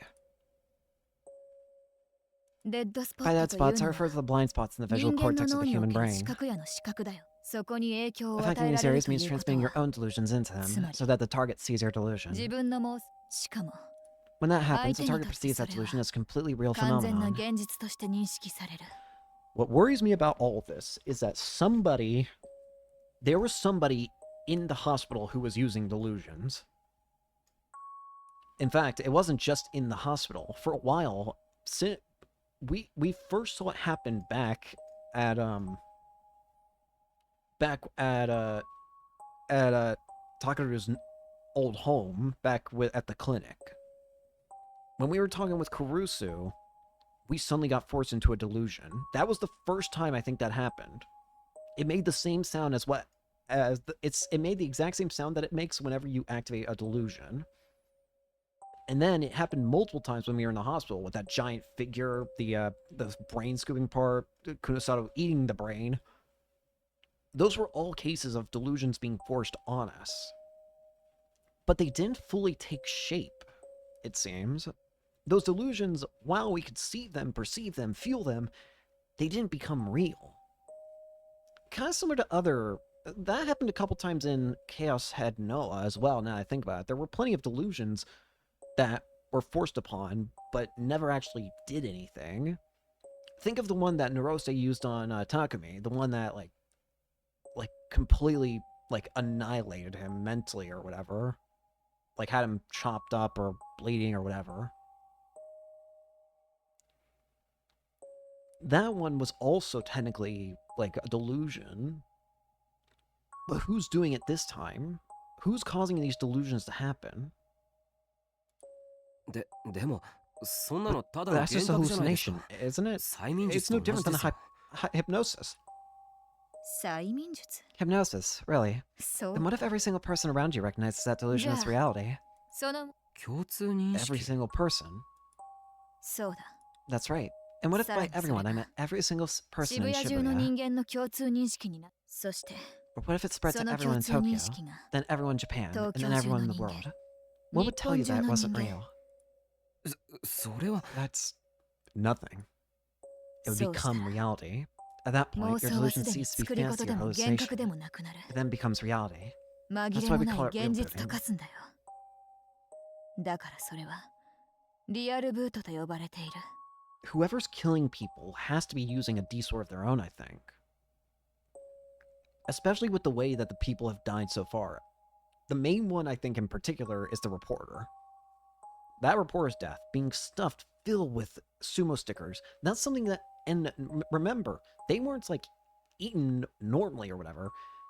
デッドスポ By ッ dead トという spots, I の refer は to the blind spots in the visual 人間の cortex of 脳 the にお human ける brain. 視覚野の視覚だよそこに影響を Affecting 与え these られる areas とい means うこと transmitting your は own delusions into them, つまり so that the target sees your delusion. 自分の妄想しかも When that happens, the 相手に target とって perceives そ that れは delusion as a completely real 完全な phenomenon. 現実として認識される What worries me about all of this is that there was somebody in the hospital who was using delusions. In fact, it wasn't just in the hospital. For a while, we first saw it happen back at Takaru's old home, at the clinic. When we were talking with Kurusu, we suddenly got forced into a delusion. That was the first time I think that happened. It made the same sound it made the exact same sound that it makes whenever you activate a delusion. And then it happened multiple times when we were in the hospital with that giant figure, the brain scooping part, Kunosato eating the brain. Those were all cases of delusions being forced on us. But they didn't fully take shape, it seems. Those delusions, while we could see them, perceive them, feel them, they didn't become real. Kind of similar to other... That happened a couple times in Chaos Head Noah as well, now I think about it. There were plenty of delusions that were forced upon, but never actually did anything. Think of the one that Narose used on Takumi, the one that, like, completely, annihilated him mentally or whatever. Like, had him chopped up or bleeding or whatever. that one was also technically like a delusion. But who's doing it this time? Who's causing these delusions to happen? でもそんな But のただの that's 幻 just a 覚じゃないですか hallucination, isn't it? 催眠 It's 術 no と同 different じ than ですよ hypnosis. 催眠術 Hypnosis, really. そう Then what if every single person around you recognizes that delusion as Yeah. reality? その共通認 Every 識 single person. そうだ That's right. And what if by Sorry, everyone I sorry. meant every single person 渋 in 谷中の Shibuya? 人間の共通認識になそして Or what if it spread そ to の everyone 共 in 通認 Tokyo, 識が then everyone in Japan, and then 東京中 everyone の in the 人間 world? What would tell you that it 日本中 wasn't の人間 real? それは That's nothing. It would そうした become reality. At that 妄 point, your 想は delusion すでに ceases to 作 be り事 fancy で or も幻覚で hallucination. もなくなる It then becomes reality. 紛 That's れ why も we ない call it real 現実 booting. と化すんだよだからそれはリアルブートと呼ばれている Whoever's killing people has to be using a D-sword of their own, I think. Especially with the way that the people have died so far. The main one, I think, in particular, is the reporter. That reporter's death, being stuffed filled with sumo stickers, that's something that, and remember, they weren't, like, eaten normally or whatever.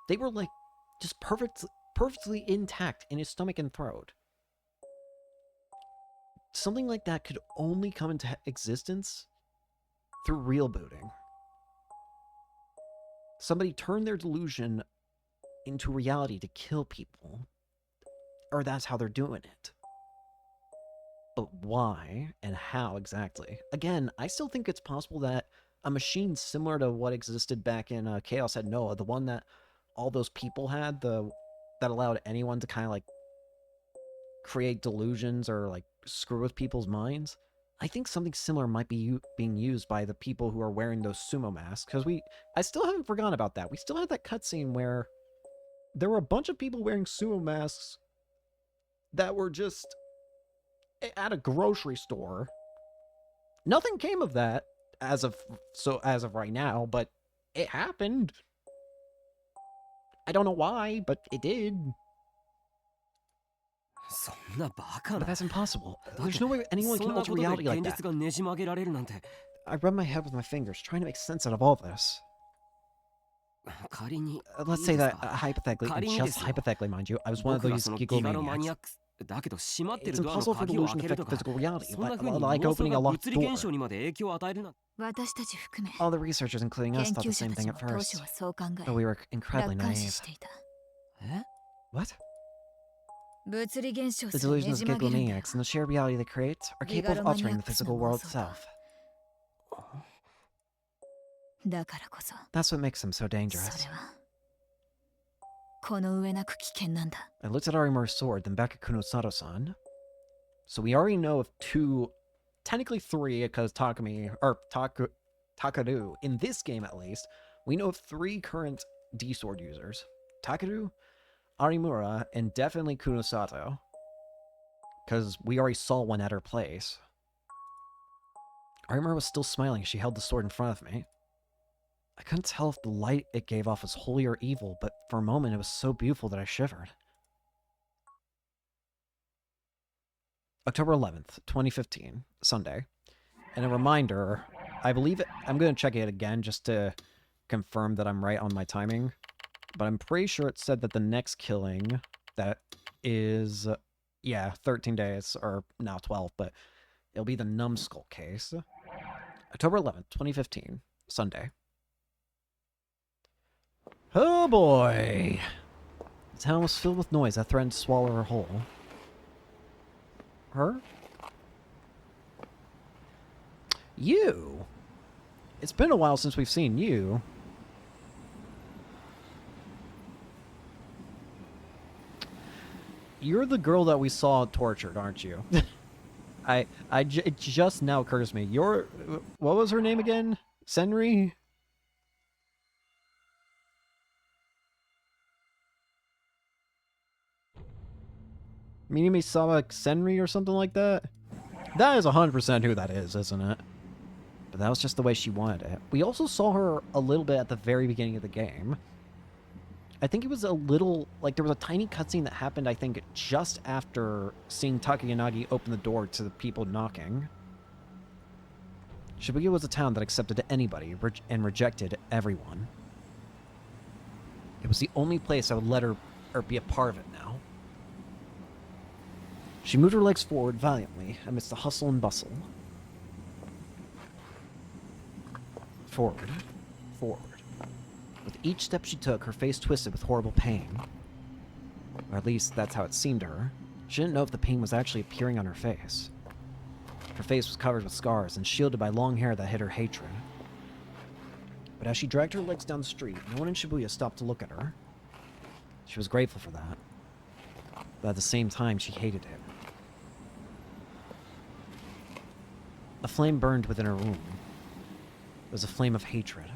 They were, like, just perfectly intact in his stomach and throat. Something like that could only come into existence through real booting. Somebody turned their delusion into reality to kill people. Or that's how they're doing it. But why and how exactly? Again, I still think it's possible that a machine similar to what existed back in Chaos at Noah, the one that all those people had, that allowed anyone to kind of like create delusions or like screw with people's minds. I think something similar might be being used by the people who are wearing those sumo masks, because I still haven't forgotten about that. We still had that cutscene where there were a bunch of people wearing sumo masks that were just at a grocery store. Nothing came of that as of right now, but it happened. I don't know why, but it did. そんなバカ But な that's impossible. だって There's no way anyone そ can んな alter ことで reality like 現 that. 実がねじ曲げられるなんて I rub my head with my fingers, trying to make sense out of all this. 仮に Let's いい say です that か hypothetically, 仮に just ですよ hypothetically, mind you, I was one of 僕が those その giggle ギガロマニア maniacs. ックだけど閉まって It's るドアの impossible for 鍵を開 delusion け to ると affect か physical reality, そんな but 風に like 妄想 opening a が locked 物理現 door. 象にまで影響を与えるなんて私たち含め All the researchers, including us, 研 thought 究 the 者 same た thing ち at も当初 first, はそう考 but we were え incredibly 楽観視 naive. していた え What? 物理現象 The すらね delusions じ of 曲げ giggle るんだよ maniacs and the shared reality they create are capable of altering the physical world itself. だからこそ That's what makes them so そ dangerous. れはこの上なく危険なんだ I looked at Arimura's sword, then back at Kunosato-san. So we already know of two, technically three, because Takaru, in this game at least, we know of three current D-sword users. Takaru, Arimura, and definitely Kunosato. Because we already saw one at her place. Arimura was still smiling as she held the sword in front of me. I couldn't tell if the light it gave off was holy or evil, but for a moment it was so beautiful that I shivered. October 11th, 2015, Sunday. And a reminder, I believe I'm going to check it again just to confirm that I'm right on my timing. But I'm pretty sure it said that the next killing, that is, 13 days, or now 12, but it'll be the numbskull case. October 11th, 2015, Sunday. Oh boy! The town was filled with noise that threatened to swallow her whole. Her? You? It's been a while since we've seen you. You're the girl that we saw tortured, aren't you? It just now occurs to me. What was her name again? Senri? Minami-sama Senri or something like that? That is 100% who that is, isn't it? But that was just the way she wanted it. We also saw her a little bit at the very beginning of the game. I think it was a little, like, there was a tiny cutscene that happened, I think, just after seeing Takayanagi open the door to the people knocking. Shibuya was a town that accepted anybody and rejected everyone. It was the only place I would let her or be a part of it now. She moved her legs forward valiantly amidst the hustle and bustle. Forward, forward. With each step she took, her face twisted with horrible pain. Or at least that's how it seemed to her. She didn't know if the pain was actually appearing on her face. Her face was covered with scars and shielded by long hair that hid her hatred. But as she dragged her legs down the street, no one in Shibuya stopped to look at her. She was grateful for that. But at the same time, she hated it. A flame burned within her womb. It was a flame of hatred.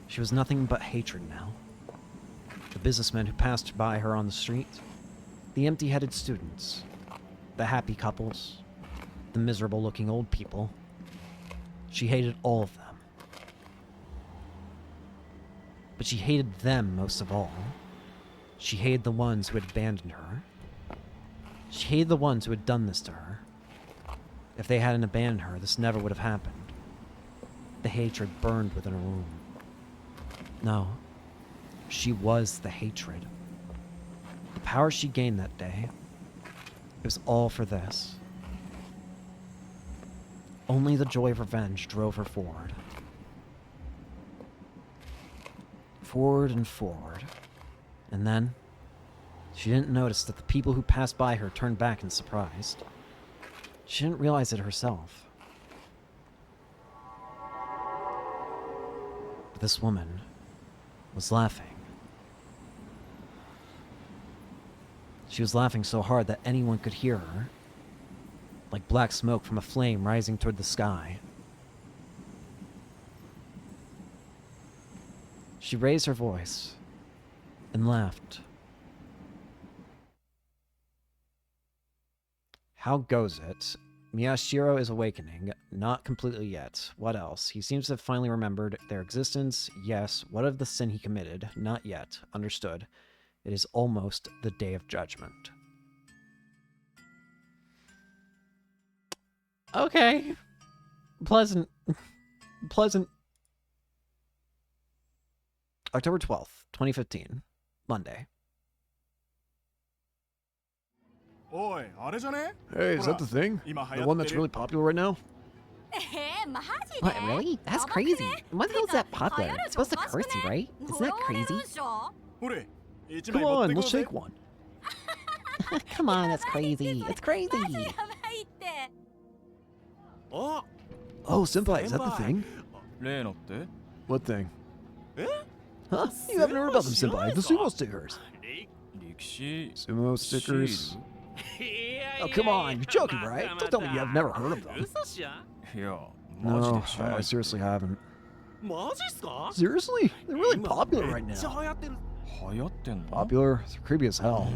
She was nothing but hatred now. The businessmen who passed by her on the street, the empty-headed students, the happy couples, the miserable-looking old people. She hated all of them. But she hated them most of all. She hated the ones who had abandoned her. She hated the ones who had done this to her. If they hadn't abandoned her, this never would have happened. The hatred burned within her womb. No, she was the hatred. The power she gained that day, it was all for this. Only the joy of revenge drove her forward. Forward and forward. And then, she didn't notice that the people who passed by her turned back in surprise. She didn't realize it herself. But this woman was laughing. She was laughing so hard that anyone could hear her, like black smoke from a flame rising toward the sky. She raised her voice and laughed. How goes it? Miyashiro is awakening. Not completely yet. What else? He seems to have finally remembered their existence. Yes. What of the sin he committed? Not yet. Understood. It is almost the day of judgment. Okay. Pleasant. Pleasant. October 12th, 2015. Monday. Hey, is that the thing? The one that's really popular right now? What, really? That's crazy. Why the hell is that popular? It's supposed to curse you, right? Isn't that crazy? Come on, let's shake one. Come on, that's crazy. It's crazy. Oh, senpai, is that the thing? What thing? Huh? You haven't heard about them, senpai. The sumo stickers. Sumo stickers? Oh, come on. You're joking, right? Don't tell me you have never heard of them. No, I seriously haven't. Seriously? They're really popular right now. Popular? They're creepy as hell.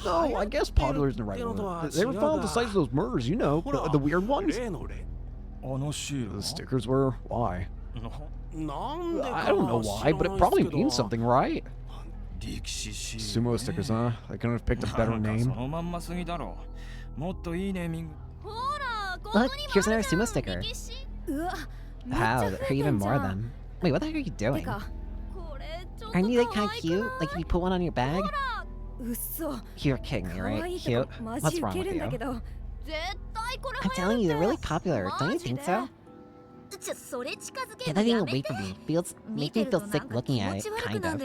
No, I guess popular isn't the right word. They were found the size of those murders, you know, the weird ones. The stickers were? Why? I don't know why, but it probably means something, right? Sumo stickers, huh? I couldn't have picked a better name. Look, here's another sumo sticker. Wow, there are even more of them. Wait, what the heck are you doing? Aren't you like kind of cute? Like if you put one on your bag? You're kidding me, right? Cute? What's wrong with you? I'm telling you, they're really popular. Don't you think so? Get that thing away from me. Makes me feel sick looking at it, kind of.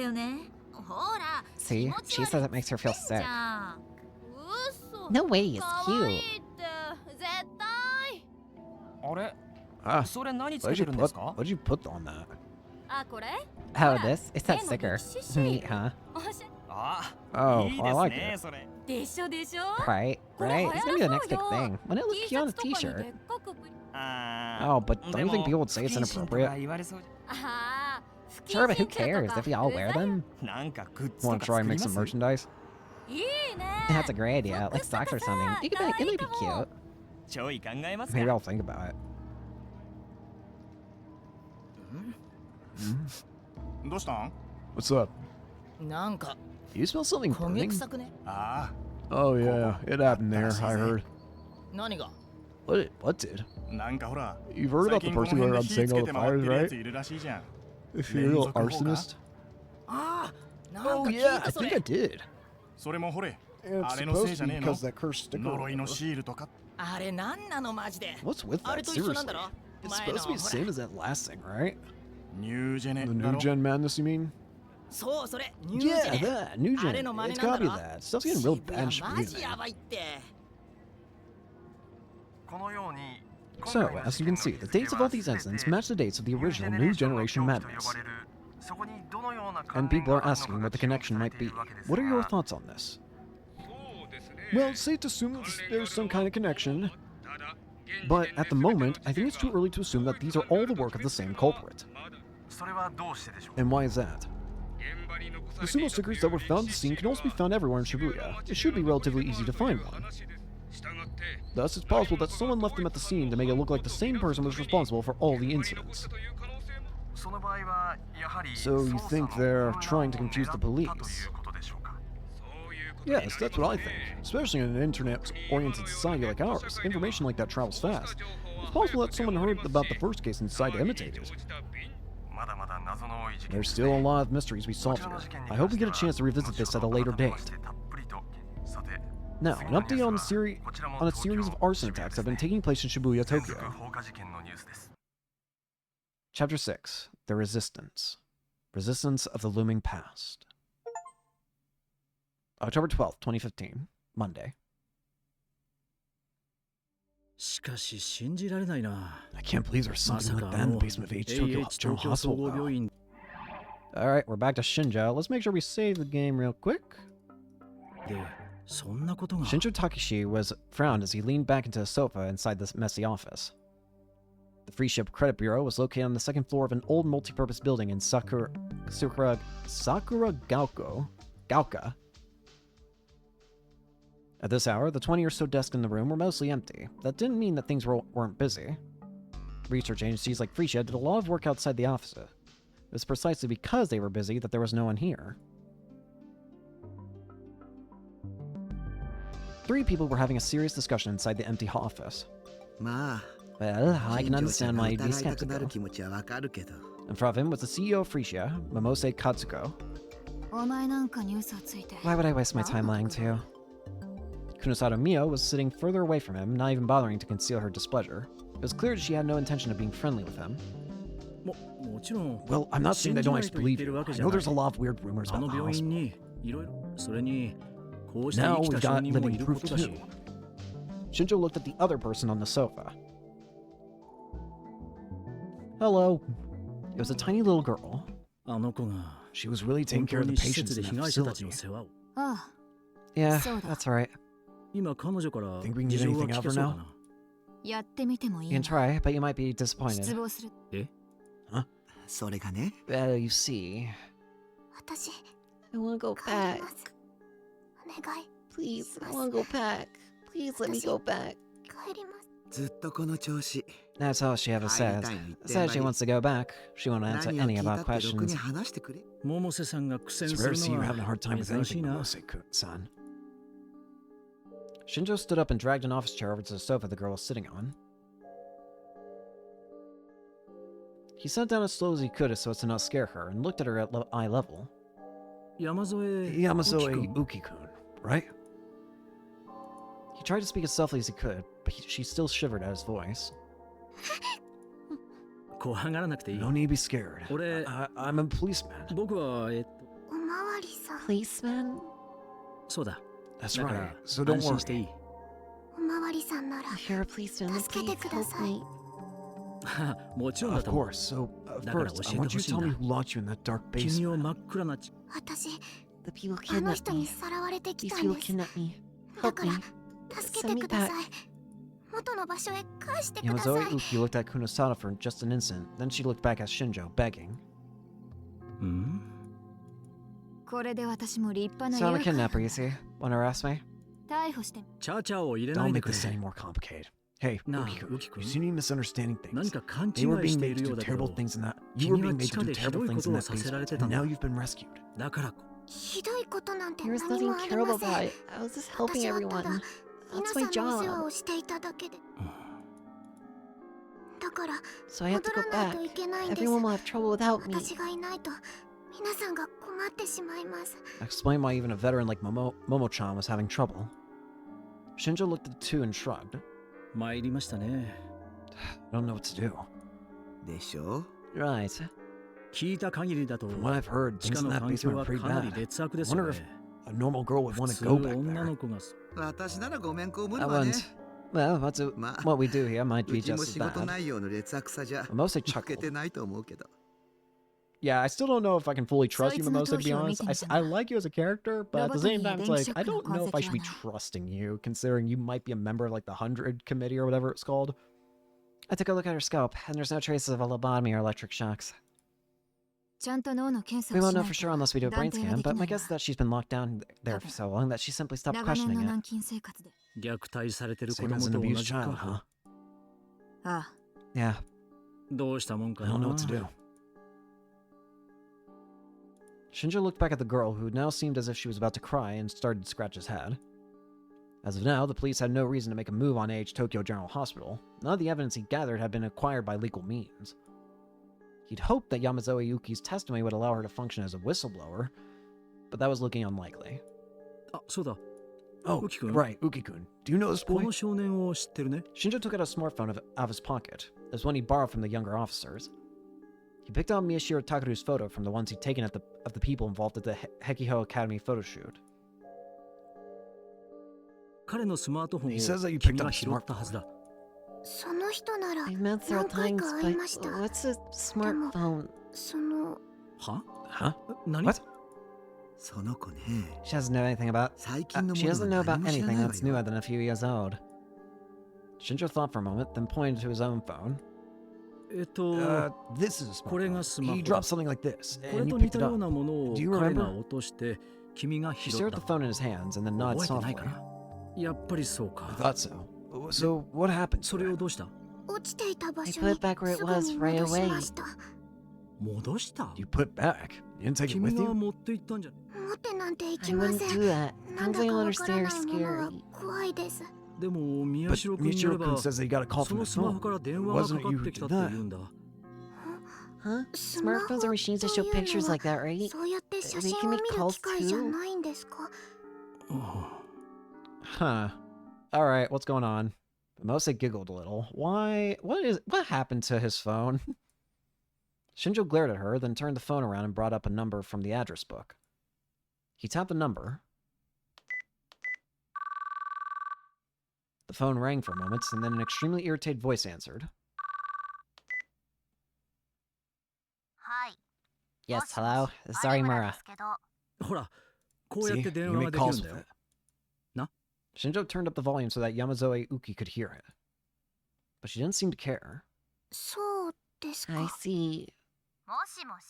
See? She says it makes her feel sick. No way, it's cute. Ah, what'd you put on that? Oh, this? It's that sticker. Neat, huh? Oh, I like it. Right? Right? It's gonna be the next big thing. Wouldn't it look cute on a t-shirt? Oh, but don't you think people would say it's inappropriate? Sure, but who cares if we all wear them? Want to try and make some merchandise? That's a great idea, like socks or something. It might be cute. Maybe I'll think about it. What's up? Do you smell something burning? Oh yeah, it happened there, I heard. What did? You've heard about the person who went around saying all the fires, right? The serial arsonist? Oh yeah, I think I did. And it's supposed to be because that cursed sticker. What's with that? Seriously. It's supposed to be the same as that last thing, right? The new gen madness, you mean? Yeah, that. New gen. It's gotta be that. Stuff's getting real bad in Shibuya, man. So, as you can see, the dates of all these incidents match the dates of the original New Generation Madness. And people are asking what the connection might be. What are your thoughts on this? Well, it's safe to assume that there's some kind of connection. But at the moment, I think it's too early to assume that these are all the work of the same culprit. And why is that? The sumo stickers that were found at the scene can also be found everywhere in Shibuya. It should be relatively easy to find one. Thus, it's possible that someone left them at the scene to make it look like the same person was responsible for all the incidents. So you think they're trying to confuse the police? Yes, that's what I think. Especially in an internet-oriented society like ours, information like that travels fast. It's possible that someone heard about the first case and decided to imitate it. There's still a lot of mysteries we solve here. I hope we get a chance to revisit this at a later date. Now, an update on a series of arson attacks that have been taking place in Shibuya, Tokyo. Chapter 6. The Resistance. Resistance of the Looming Past. October 12th, 2015. Monday. I can't believe there's something like that in the basement of H-Tokyo General Hospital. Alright, we're back to Shinjo. Let's make sure we save the game real quick. Shinjo Takeshi was frowned as he leaned back into a sofa inside this messy office. The Free Ship Credit Bureau was located on the second floor of an old multi-purpose building in Gaoka. At this hour, the 20 or so desks in the room were mostly empty. That didn't mean that things weren't busy. Research agencies like Freesia did a lot of work outside the office. It was precisely because they were busy that there was no one here. 3 people were having a serious discussion inside the empty office. Well, I can understand why you'd be skeptical. In front of him was the CEO of Freesia, Momose Katsuko. Why would I waste my time lying to you? Kunosato Mio was sitting further away from him, not even bothering to conceal her displeasure. It was clear that she had no intention of being friendly with him. Well, I'm not saying I don't actually believe you. I know there's a lot of weird rumors about the hospital. Now we've got living proof too. Shinjo looked at the other person on the sofa. Hello. It was a tiny little girl. She was really taking care of the patients in that facility. Yeah, that's right. Think we can get anything out of her now? You can try, but you might be disappointed. Huh? Well, you see... I want to go back. Please, I want to go back. Please let me go back. That's all she ever says. Says she wants to go back. She won't answer any of our questions. It's rare to see you having a hard time with anything, Momose-san. Shinjo stood up and dragged an office chair over to the sofa the girl was sitting on. He sat down as slow as he could so as to not scare her, and looked at her at eye level. Yamazoe Uki-kun, right? He tried to speak as softly as he could, but she still shivered at his voice. No need to be scared. I'm a policeman. Policeman? That's right, so don't worry. If you're a policeman, please help me. Of course, so first, I want you to tell me who locked you in that dark basement. The people kidnapped me. These people kidnapped me. Help me. Send me back. Yamazoe Uki looked at Kunosato for just an instant, then she looked back at Shinjo, begging. So I'm a kidnapper, you see? Want to arrest me? Don't make this any more complicated. Hey, Uki-kun, you seem to be misunderstanding things. They were being made to do terrible things in that... You were being made to do terrible things in that basement, and now you've been rescued. There was nothing terrible about it. I was just helping everyone. That's my job. So I have to go back. Everyone will have trouble without me. Explain why even a veteran like Momo-chan was having trouble. Shinjo looked at the two and shrugged. I don't know what to do. Right. From what I've heard, things in that basement are pretty bad. I wonder if a normal girl would want to go back there. I wouldn't. Well, what we do here might be just as bad. Mimose chuckled. Yeah, I still don't know if I can fully trust you, Mimose, to be honest. I like you as a character, but at the same time, it's like, I don't know if I should be trusting you, considering you might be a member of, like, the 100 committee or whatever it's called. I took a look at her scalp, and there's no traces of a lobotomy or electric shocks. We won't know for sure unless we do a brain scan, but my guess is that she's been locked down there for so long that she simply stopped questioning it. Same as an abused child, huh? Yeah. I don't know what to do. Shinjo looked back at the girl, who now seemed as if she was about to cry, and started to scratch his head. As of now, the police had no reason to make a move on AH Tokyo General Hospital. None of the evidence he gathered had been acquired by legal means. He'd hoped that Yamazoe Yuki's testimony would allow her to function as a whistleblower, but that was looking unlikely. Oh, right, Uki-kun. Do you know this boy? Shinjo took out a smartphone out of his pocket. It was one he borrowed from the younger officers. He picked out Miyashiro Takeru's photo from the ones he'd taken of the people involved at the Hekiho Academy photo shoot. He says that you picked up a smartphone. I've met several times, but what's a smartphone? Huh? What? She doesn't know anything about... she doesn't know about anything that's newer than a few years old. Shinjo thought for a moment, then pointed to his own phone. This is a smartphone. He dropped something like this, and you picked it up. Do you remember? She stared at the phone in his hands, and then nodded softly. I thought so. So, what happened to it? I put it back where it was right away. You put it back? You didn't take it with you? I wouldn't do that. Things I don't understand are scary. But Miyashiro-kun says that he got a call from his phone. Wasn't it you who did that? Huh? Smartphones are machines that show pictures like that, right? They can make calls too? Huh. Alright, what's going on? Mimose giggled a little. What happened to his phone? Shinjo glared at her, then turned the phone around and brought up a number from the address book. He tapped the number. The phone rang for a moment, and then an extremely irritated voice answered. Yes, hello? Sorry, Mura. See, you make calls with it. Shinjo turned up the volume so that Yamazoe Uki could hear it. But she didn't seem to care. I see.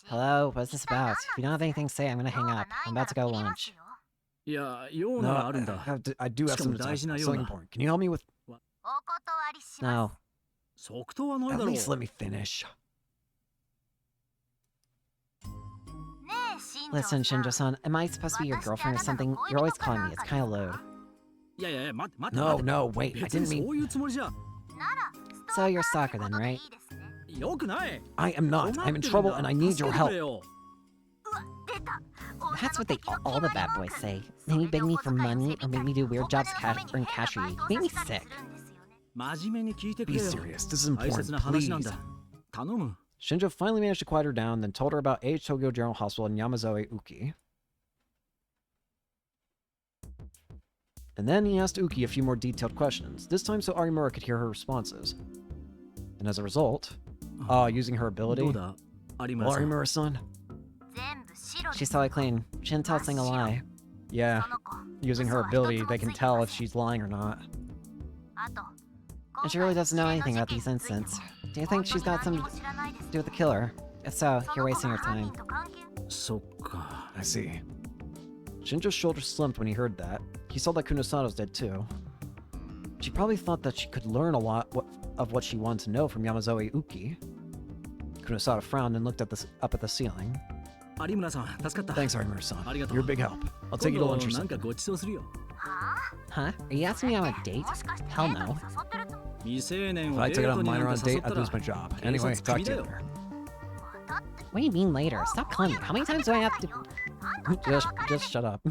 Hello, what's this about? If you don't have anything to say, I'm gonna hang up. I'm about to go to lunch. No, I do have something to talk about. Something important. Can you help me with... No. At least let me finish. Listen, Shinjo-san, am I supposed to be your girlfriend or something? You're always calling me. It's kind of lewd. No, wait. I didn't mean... So you're a stalker then, right? I am not. I'm in trouble and I need your help. That's what all the bad boys say. Make me beg me for money or make me do weird jobs earn cash for you. Make me sick. Be serious. This is important. Please. Shinjo finally managed to quiet her down, then told her about AH Tokyo General Hospital and Yamazoe Uki. And then he asked Uki a few more detailed questions, this time so Arimura could hear her responses. And as a result, using her ability... Well, Arimura-san? She's totally clean. She didn't tell a single lie. Yeah, using her ability, they can tell if she's lying or not. And she really doesn't know anything about these incidents. Do you think she's got something to do with the killer? If so, you're wasting your time. I see. Shinjo's shoulders slumped when he heard that. He saw that Kunosato's dead too. She probably thought that she could learn a lot of what she wanted to know from Yamazoe Uki. Kunosato frowned and looked up at the ceiling. Thanks, Arimura-san. You're a big help. I'll take you to lunch or something. Huh? Are you asking me on a date? Hell no. If I took it on a minor on a date, I'd lose my job. Anyway, talk to you later. What do you mean later? Stop calling me. How many times do I have to... Just shut up.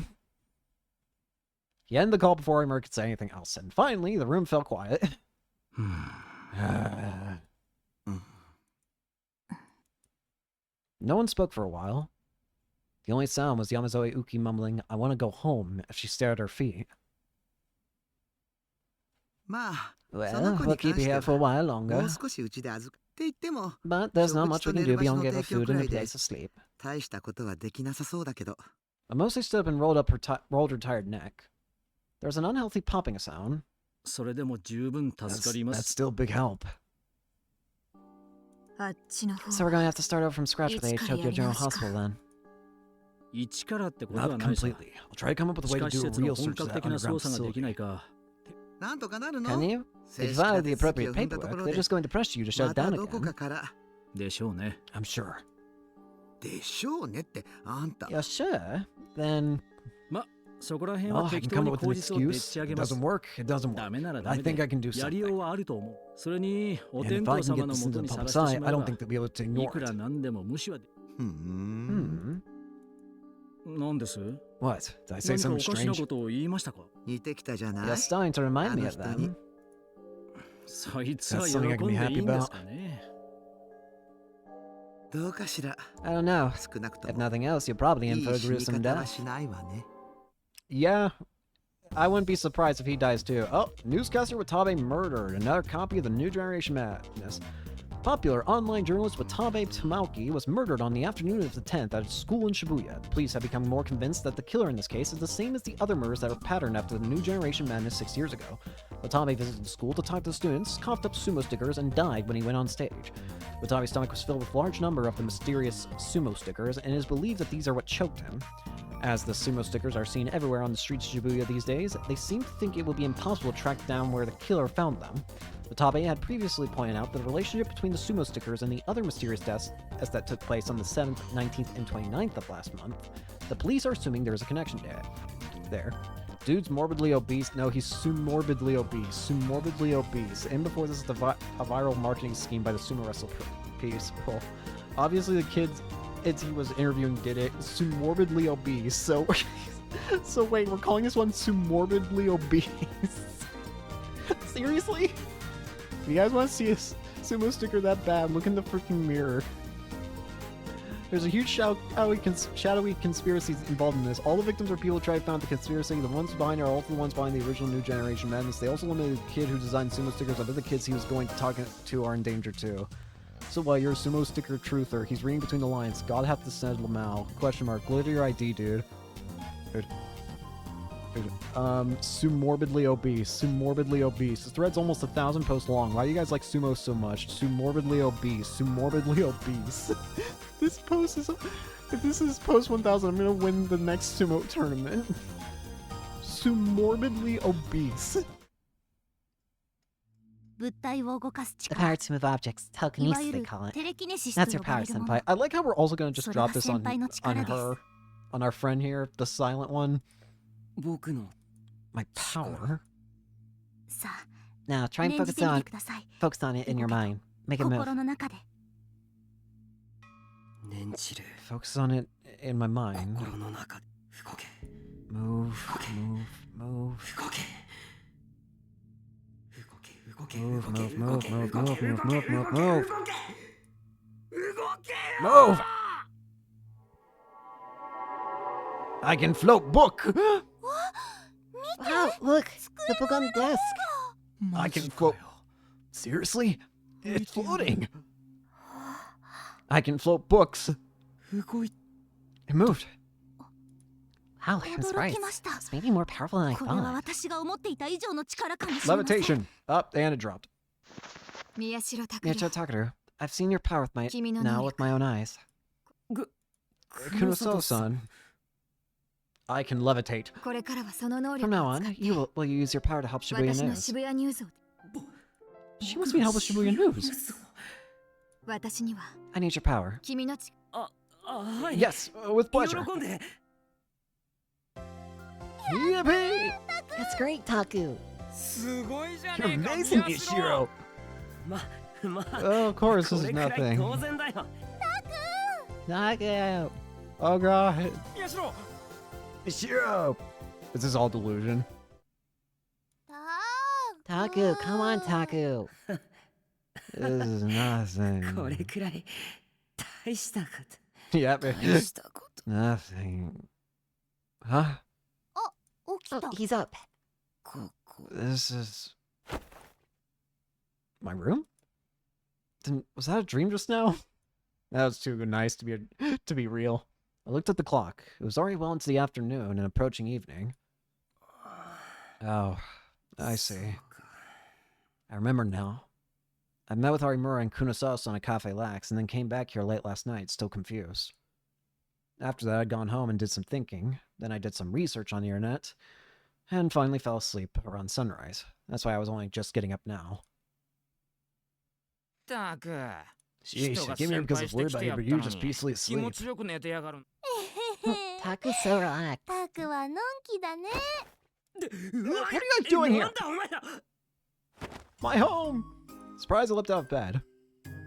He ended the call before Emer could say anything else, and finally, the room fell quiet. No one spoke for a while. The only sound was Yamazoe Uki mumbling, "I want to go home," as she stared at her feet. Well, we'll keep you here for a while longer. But there's not much we can do beyond give her food and a place to sleep. Mostly stood up and rolled her tired neck. There was an unhealthy popping sound. That's still a big help. So we're gonna have to start over from scratch with the Tokyo General Hospital then. Not completely. I'll try to come up with a way to do a real search of that underground facility. Can you? If you filed the appropriate paperwork, they're just going to pressure you to shut it down again. I'm sure. You're sure? Then... Oh, I can come up with an excuse. It doesn't work. It doesn't work. I think I can do something. And if I can get this into the public eye, I don't think they'll be able to ignore it. What? Did I say something strange? You're starting to remind me of them. That's something I can be happy about. I don't know. If nothing else, you're probably in for a gruesome death. Yeah, I wouldn't be surprised if he dies too. Oh, newscaster Watabe murdered. Another copy of the New Generation Madness. Popular online journalist Watabe Tamauki was murdered on the afternoon of the 10th at a school in Shibuya. The police have become more convinced that the killer in this case is the same as the other murders that were patterned after the New Generation Madness 6 years ago. Watabe visited the school to talk to the students, coughed up sumo stickers, and died when he went on stage. Watabe's stomach was filled with a large number of the mysterious sumo stickers, and it is believed that these are what choked him. As the sumo stickers are seen everywhere on the streets of Shibuya these days, they seem to think it would be impossible to track down where the killer found them. Watabe had previously pointed out the relationship between the sumo stickers and the other mysterious deaths as that took place on the 7th, 19th, and 29th of last month. The police are assuming there is a connection there. Dude's morbidly obese. No, he's morbidly obese. Morbidly obese. And before this is a viral marketing scheme by the sumo wrestler people. Obviously the kids he was interviewing did it. Morbidly obese. So wait, we're calling this one morbidly obese. Seriously? If you guys want to see a sumo sticker that bad, look in the freaking mirror. There's a huge shadowy conspiracy involved in this. All the victims are people who try to found the conspiracy. The ones behind are also the ones behind the original New Generation Madness. They also limited the kid who designed sumo stickers. Other kids he was going to talk to are in danger too. So while you're a sumo sticker truther, he's reading between the lines. God have to send Lamau. Question mark. Look at your ID, dude. Morbidly obese. Morbidly obese. This thread's almost 1,000 posts long. Why do you guys like sumo so much? Morbidly obese. Morbidly obese. This post is... If this is post 1,000, I'm gonna win the next sumo tournament. Morbidly obese. The power to move objects. Telekinesis, they call it. That's your power, senpai. I like how we're also gonna just drop this on her. On our friend here, the silent one. My power? Now, try and focus on it in your mind. Make it move. Focus on it in my mind. Move. I can float book! Wow, look! The book on the desk! I can float... Seriously? It's floating! I can float books. It moved. Wow, I'm surprised. It's maybe more powerful than I thought. Levitation. Up, and it dropped. Miyashiro Takaru, I've seen your power with my own eyes. Kurosawa-san. I can levitate. From now on, will you use your power to help Shibuya News? She wants me to help with Shibuya News. I need your power. Yes, with pleasure. Yippee! That's great, Taku. You're amazing, Ishiro! まあ Oh, of course, this こ is れくらい nothing. 当然だよ Taku! Oh god. やしろ Ishiro! This is all delusion. Taku, come on, Taku. This is nothing. これくらい大したこ Yeah, と man. 大したこと Nothing. Huh? 起き Oh, た he's up. ここ This is... My room? Was that a dream just now? That was too nice to be real. I looked at the clock. It was already well into the afternoon and approaching evening. Oh, I see. I remember now. I met with Arimura and Kunosawa on a Cafe Lax and then came back here late last night, still confused. After that, I'd gone home and did some thinking. Then I did some research on the internet and finally fell asleep around sunrise. That's why I was only just getting up now. ったく Jeez, you came here because I was worried about you, but you were just peacefully 気持 asleep. ちよく寝てやがる Taku's so relaxed. タクはのんきだね What are you guys doing here? なんだお前ら My home! Surprised I leapt out of bed.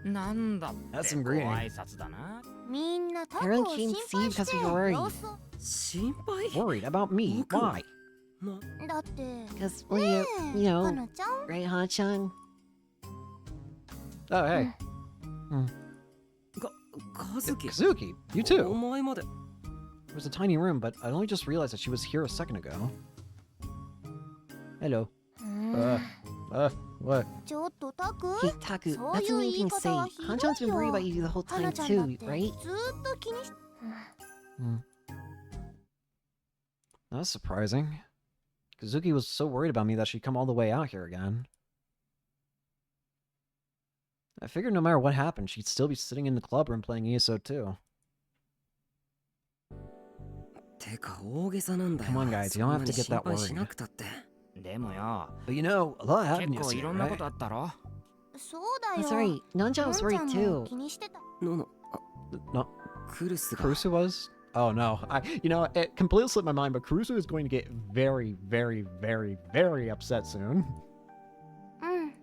なんだっ That's て some ご greeting. 挨拶だなみんなタク Everyone を came 心 to see you 配し because て we were worried. 様子心配 Worried about me. Look. Why? なだって Because, well, ね you え know, かなちゃん right, Han-chan? Oh, hey. カズキ Kazuki, you お too. 前まで It was a tiny room, but I only just realized that she was here a second ago. Hello. うーん What? ちょっとタク Hey, Taku, そう that's いう the 言 only い thing to 方 say. はひどい Han-chan's been よ worried about you the whole はな time ちゃんだっ too, て right? ずーっと気にし That's surprising. Kazuki was so worried about me that she'd come all the way out here again. I figured no matter what happened, she'd still be sitting in the club room playing ESO too. てか大げさなんだよ Come on, guys, you don't have to get that そんなに心配し worried. なくたってでもよ But you know, a lot 結 happened 構い yesterday, ろんなこ right? とあったろそうだ That's よ right. Non-chan のん was ちゃ worried んも too. 気にしてたの No, クルスが Caruso was? Oh no. It completely slipped my mind, but Caruso is going to get very, very, very, very upset soon. うん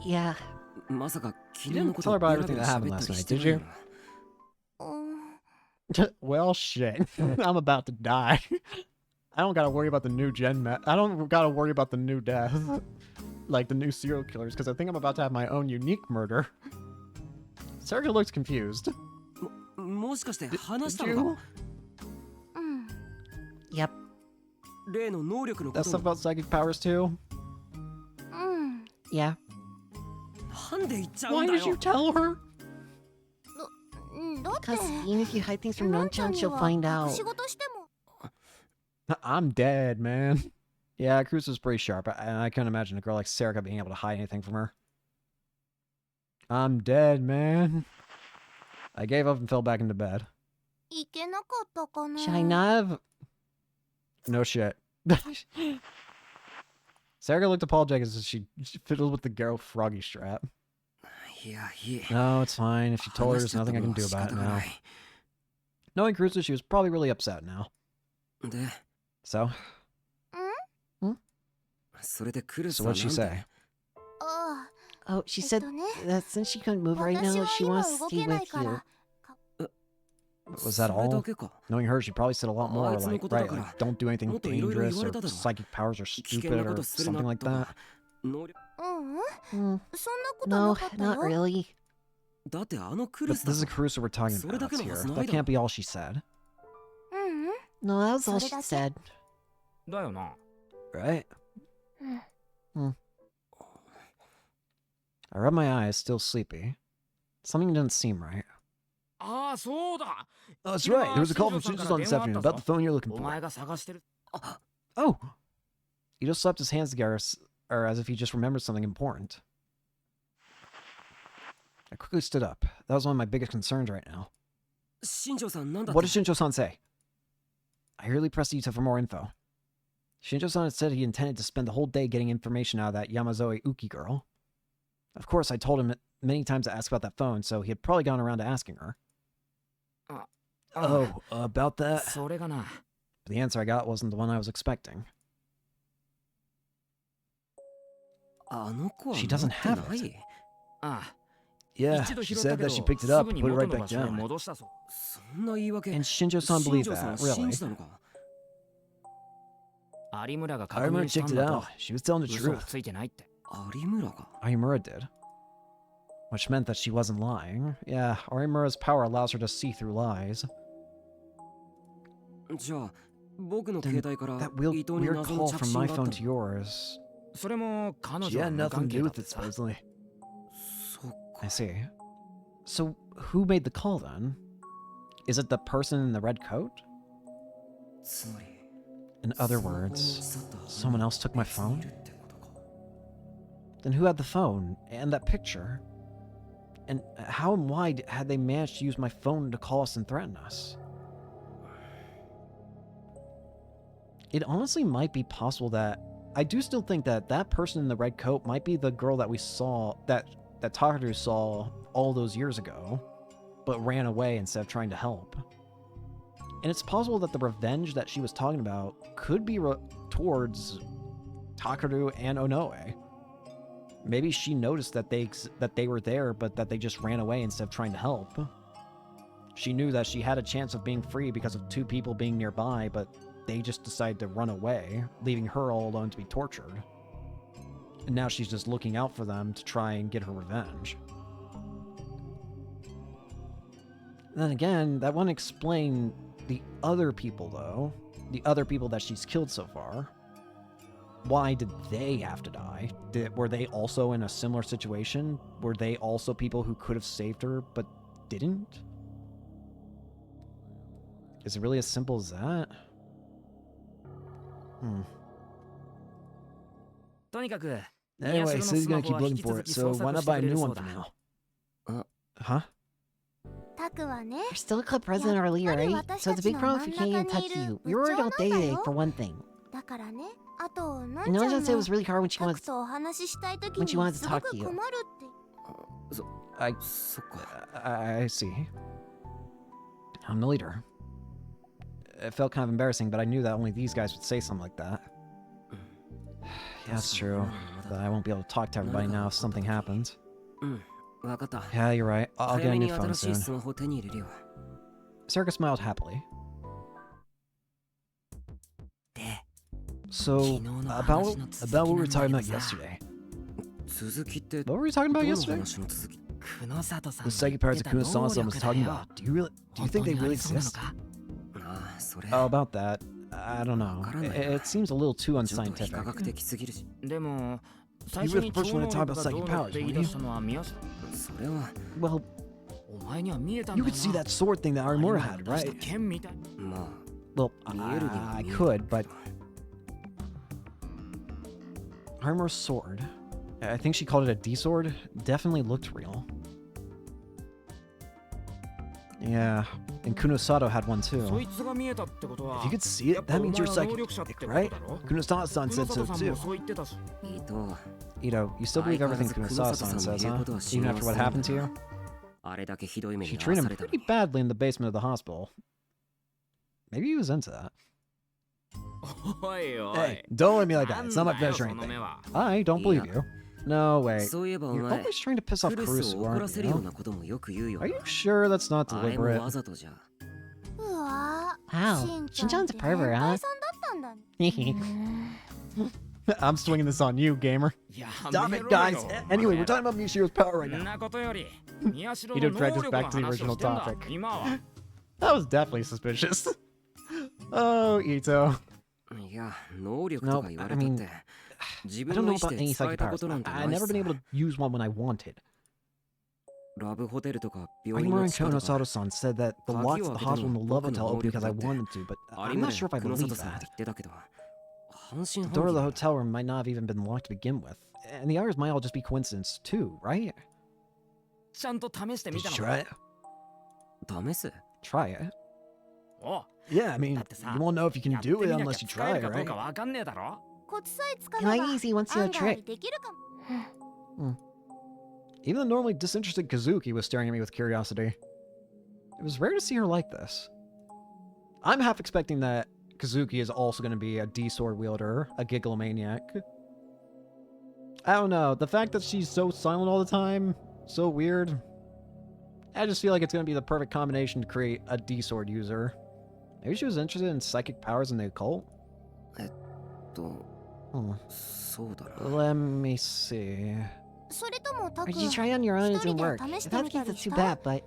Yeah. まさか昨 You 日の didn't こ tell と her about ベラベ everything ラ that happened 喋った last り night, して did ない you? うん Well, shit. I'm about to die. I don't gotta worry about the new I don't gotta worry about the new death. Like the new serial killers, because I think I'm about to have my own unique murder. Sergey looks confused. もしかして話し Did た you? のかうん Yep. 例の能力のこ That と stuff も about psychic powers too? うん Yeah. なんで言っちゃう Why んだ did you よ tell her? うんだって Because even if you hide things from のんちゃ Non-chan, んに she'll は find 隠 out. し事しても I'm dead, man. Yeah, Cruz is pretty sharp, and I couldn't imagine a girl like Serica being able to hide anything from her. I'm dead, man. I gave up and fell back into bed. いけなかったかな Should I not have? No shit. Serica looked apologetic as she fiddled with the Garo froggy strap. いやいい No, it's fine. If she told her, 話し there's ちゃった nothing I の can は do 仕 about 方 it がな now. い Knowing Cruiser, she was probably really upset now. で So, それでクルス so は what'd なん she で say? あ Oh, she あ said ね that since she couldn't move right 私 now, は she 今 wants 動 to け stay ない with か you. ら Was that それ all? だけか Knowing her, she probably said a lot more, あいつの like, ことだ right, から like, don't do anything もっといろいろ dangerous, 言われ or ただろ psychic powers are 危険な stupid, こ or とするな something like と that. か能力うん Hmm. そんなことな No, かった not よ really. だってあのク But ルス this だ is ぞ a Caruso we're talking それだ about けの here. はずない That だろ can't be all she said, うん No, that was all she それだけ。 said. だよな right? うん I rubbed my eyes, still sleepy. Something didn't seem right. ああそうだ Oh, that's right. There was a call from Shinjo-san this afternoon about the phone you're looking お for. 前が探してる Oh! He just slapped his hands together, or as if he just remembered something important. I quickly stood up. That was one of my biggest concerns right now. 新庄さんなんだっ What て did Shinjo-san say? I hurriedly pressed Ito for more info. Shinjo-san had said he intended to spend the whole day getting information out of that Yamazoe Uki girl. Of course, I told him many times to ask about that phone, so he had probably gone around to asking her. Oh, about that? それがな But the answer I got wasn't the one I was expecting. She doesn't have it. Yeah, she said that she picked it up and put it right back down. And Shinjo-san believed that, really. Arimura checked it out. She was telling the truth. Arimura did. Which meant that she wasn't lying. Yeah, Arimura's power allows her to see through lies. Then that weird call from my phone to yours. She had nothing to do with it, supposedly. I see. So, who made the call then? Is it the person in the red coat? In other words, someone else took my phone? Then who had the phone and that picture? And how and why had they managed to use my phone to call us and threaten us? It honestly might be possible that... I do still think that that person in the red coat might be the girl that we saw, that Takaru saw all those years ago, but ran away instead of trying to help. And it's possible that the revenge that she was talking about could be towards Takaru and Onoe. Maybe she noticed that they were there, but that they just ran away instead of trying to help. She knew that she had a chance of being free because of two people being nearby, but they just decided to run away, leaving her all alone to be tortured. And now she's just looking out for them to try and get her revenge. And then again, that wouldn't explain the other people, though. The other people that she's killed so far. Why did they have to die? Were they also in a similar situation? Were they also people who could have saved her, but didn't? Is it really as simple as that? Anyway, so he's gonna keep looking for it, so why not buy a new one for now? Huh? You're still a club president earlier, right? So it's a big problem if we can't get in touch with you. We were worried all day today, for one thing. And Nana said it was really hard when she wanted to talk to you. I see. I'm the leader. It felt kind of embarrassing, but I knew that only these guys would say something like that. Yeah, that's true. But I won't be able to talk to everybody now if something happens. Yeah, you're right. I'll get a new phone soon. Sarika smiled happily. So, about what we were talking about yesterday. What were we talking about yesterday? The second part that Kunosama-san was talking about. Do you think they really exist? Oh, about that. I don't know. It seems a little too unscientific. You were the first one to talk about psychic powers, weren't you? Well, you could see that sword thing that Arimura had, right? Well, I could, but... Arimura's sword, I think she called it a D-sword, definitely looked real. Yeah, and Kunosato had one too. If you could see it, that means you're psychic, right? Kunosato-san said so too. Ito, you still believe everything Kunosato-san says, huh? Even after what happened to you? She treated him pretty badly in the basement of the hospital. Maybe he was into that. Hey, don't look at me like that. It's not my pleasure or anything. I don't believe you. No way. You're always trying to piss off Kurusu, aren't you? Are you sure that's not deliberate? Wow, Shin-chan's a pervert, huh? I'm swinging this on you, gamer. Stop it, guys. Anyway, we're talking about Mishiro's power right now. Ito dragged us back to the original topic. That was definitely suspicious. Oh, Ito. No, I mean... I don't know about any psychic powers. I've never been able to use one when I wanted. Aimura and Kunosato-san said that the locks of the hospital and the love hotel opened because I wanted to, but I'm not sure if I believe that. The door of the hotel room might not have even been locked to begin with, and the others might all just be coincidence too, right? Did you try it? Try it? Yeah, I mean, you won't know if you can do it unless you try, right? It might be easy once you know the trick. Even the normally disinterested Kazuki was staring at me with curiosity. It was rare to see her like this. I'm half expecting that Kazuki is also going to be a D-sword wielder, a gigglomaniac. I don't know. The fact that she's so silent all the time, so weird. I just feel like it's going to be the perfect combination to create a D-sword user. Maybe she was interested in psychic powers in the occult? Let me see. Or did you try on your own and it didn't work? If that's the case, that's too bad, but...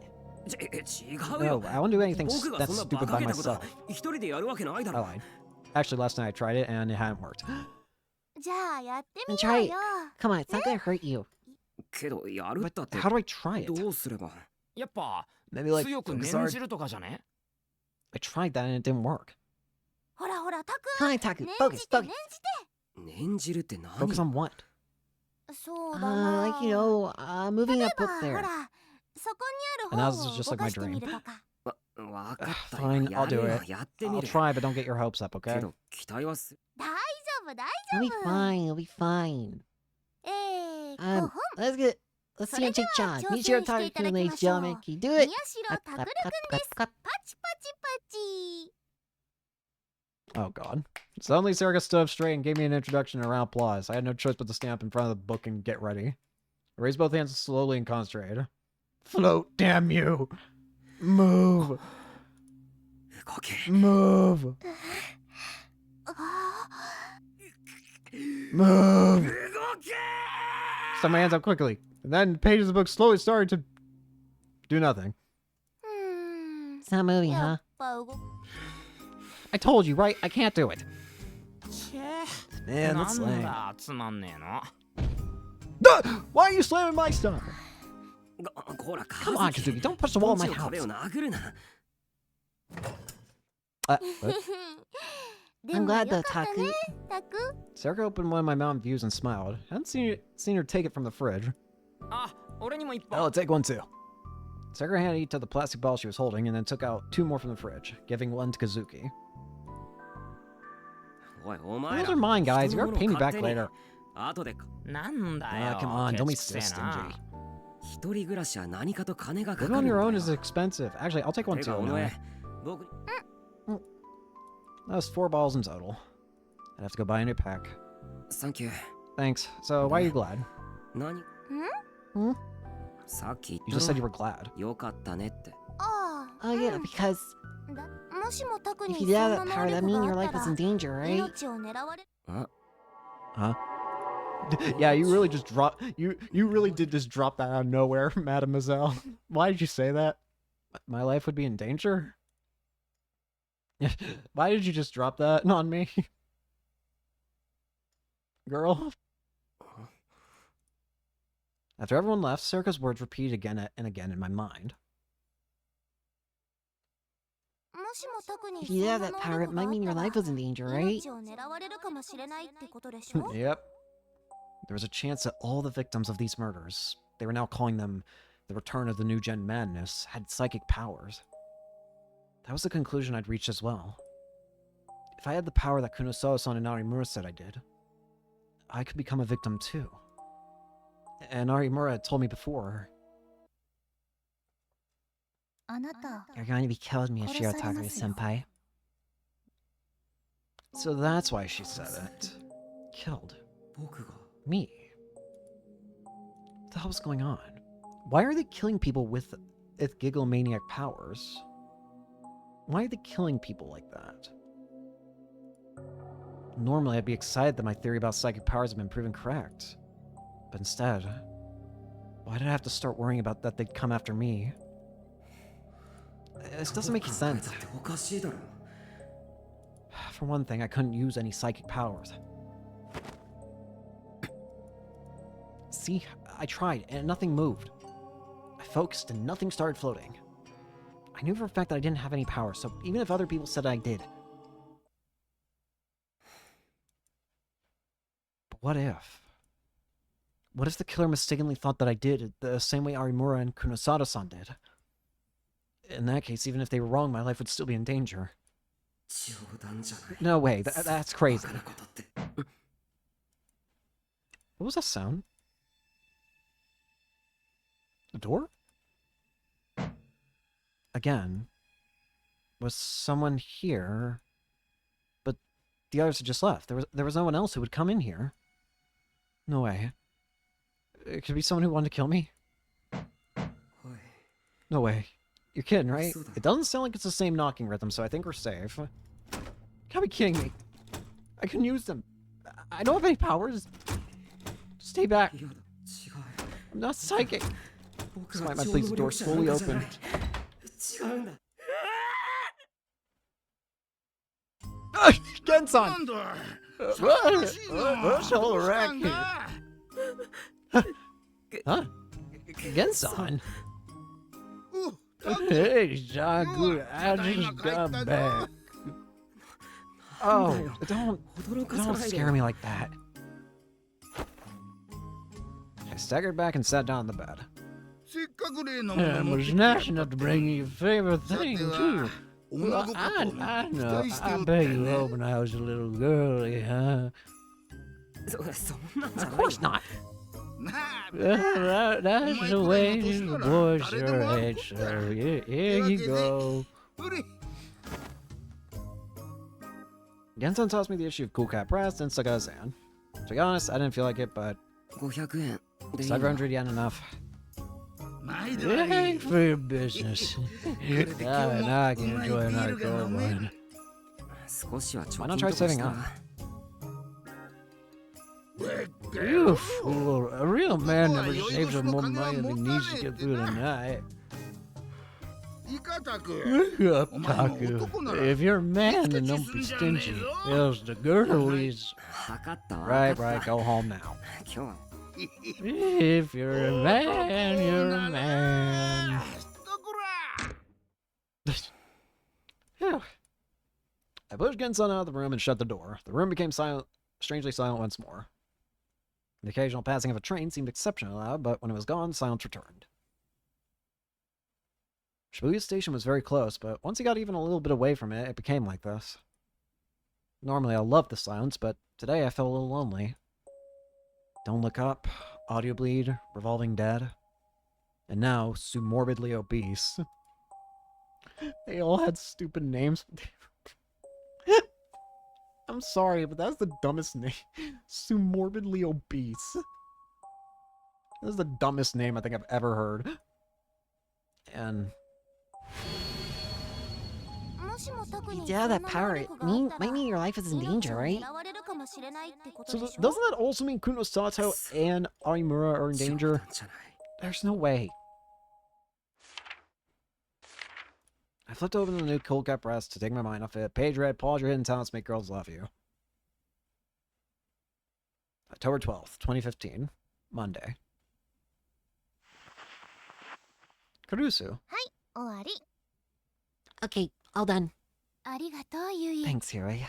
No, I won't do anything that's stupid by myself. I lied. Actually, last night I tried it and it hadn't worked. Then try it. Come on, it's not gonna hurt you. But how do I try it? やっぱ Maybe like 強く focus 念 art? じるとかじゃね I tried that and it didn't work. Come on, Taku, focus, focus. 念じるって何 Focus on what? Like, you know, moving up there. And that was just like my dream. わかったよ Fine, I'll やる do よ it. やってみ I'll る try, but don't get your hopes up, け okay? ど期待はす You'll be fine, you'll be fine. Let's see you take charge. Meet your target, ladies and gentlemen. Can you do it? Clap, clap, clap, clap, clap. Oh god. Suddenly Sarah stood up straight and gave me an introduction and a round of applause. I had no choice but to stand up in front of the book and get ready. I raised both hands slowly and concentrated. Float, damn you! Move! 動け Move! Move! 動け Set my hands up quickly. And then pages of the book slowly started to do nothing. It's not moving, huh? I told you, right? I can't do it. な Man, that's ん lame. だつまんねえの Why are you slamming my stuff? ほら Come on, Kazuki, don't push the wall in my 壁を house. 殴るな What? I'm glad though, Taku. Sarah opened one of my mountain views and smiled. I hadn't seen her take it from the fridge. あ俺にも一 I'll 本 take one too. Sarah handed each to the plastic ball she was holding and then took out 2 more from the fridge, giving one to Kazuki. おいお前 Those ら are mine, guys. 人 You're の gonna pay me 勝 back 手に later. 後でかなんだよ Come on, don't be ケチ so くせえな stingy. 一人暮らしは何かと金がか Living か on るん your だ own よ is expensive. Actually, I'll take one て too. かお No. 前僕 That was 4 balls in total. I'd have to go buy a new pack. サンキュー Thanks. So, why are you glad? 何 Hmm? さっき You 言 just った said you ろ were glad. よかったねって Oh yeah, because if you did have that power, that mean your life was in danger, right? あ Huh? Yeah, you really just you really did just drop that out of nowhere, mademoiselle. Why did you say that? My life would be in danger? Why did you just drop that on me? Girl? After everyone left, Circa's words repeated again and again in my mind. If you did have that power, it might mean your life was in danger, right? Yep. There was a chance that all the victims of these murders, they were now calling them the return of the new gen madness, had psychic powers. That was the conclusion I'd reached as well. If I had the power that Kunosawa-san and Arimura said I did, I could become a victim too. And Arimura had told me before, You're going to be killed, Miyashiro Miyashiro Takari Takari-senpai. so that's why she said it. Killed. 僕が Me. What the hell's going on? Why are they killing people with gigglomaniac powers? Why are they killing people like that? Normally, I'd be excited that my theory about psychic powers had been proven correct. But instead, why did I have to start worrying about that they'd come after me? This doesn't make sense. だっておかしいだろ For one thing, I couldn't use any psychic powers. See, I tried, and nothing moved. I focused, and nothing started floating. I knew for a fact that I didn't have any power, so even if other people said I did. But what if? What if the killer mistakenly thought that I did the same way Arimura and Kunosada-san did? In that case, even if they were wrong, my life would still be in danger. 冗談じゃない No way, that's crazy. バカなことって What was that sound? A door? Again. Was someone here? But the others had just left. There was no one else who would come in here. No way. It could be someone who wanted to kill me? おい No way. You're kidding, right? そうだ It doesn't sound like it's the same knocking rhythm, so I think we're safe. Can't be kidding me. I can use them. I don't have any powers. Stay back. 嫌だ違う I'm not psychic. 僕 Smite は my 超 please 能 the door 力者なん slowly かじゃない open. 違うんだ Genson! What's all the wreck here? Huh? Genson? Hey, Jagu, I just got back. Oh, don't scare me like that. I staggered back and sat down on the bed. I was nice enough to bring you your favorite thing, too. Well, I know. I bet you hope when I was a little girly, huh? そんなんじゃ Of ない course not. That's the way the boys are at, so here you go. Genson tossed me the issue of Cool Cat Brass and stuck out his hand. To be honest, I didn't feel like it, but 500円でいい 700 yen enough. Thanks for your business. Now I can enjoy another cold one. 少しは貯 Why 金 not と try かし saving た up? You fool! A real man never saves up more money than he needs to get through the night. Up, Taku. If you're a man, then don't be stingy. Else the girlies. 測ったわ Right, go home now. 今日は If you're a man, you're a man. Phew. I pushed Genson out of the room and shut the door. The room became silent, strangely silent once more. The occasional passing of a train seemed exceptionally loud, but when it was gone, silence returned. Shibuya Station was very close, but once he got even a little bit away from it, it became like this. Normally I love the silence, but today I felt a little lonely. Don't Look Up, Audio Bleed, Revolving Dead, and now Morbidly Obese. They all had stupid names. I'm sorry, but that's the dumbest name. Morbidly Obese. This is the dumbest name I think I've ever heard. And... Yeah, that power, it might mean your life is in danger, right? So doesn't that also mean Kuno Sato and Aimura are in 冗 danger? 談じゃない There's no way. I flipped open the new Cold Cat Press to take my mind off it. Page read, pause your hidden talents, make girls love you. October 12th, 2015. Monday. Karusu. Okay, all done. ありがとう、ゆい。 Thanks, Hiroi. いいっ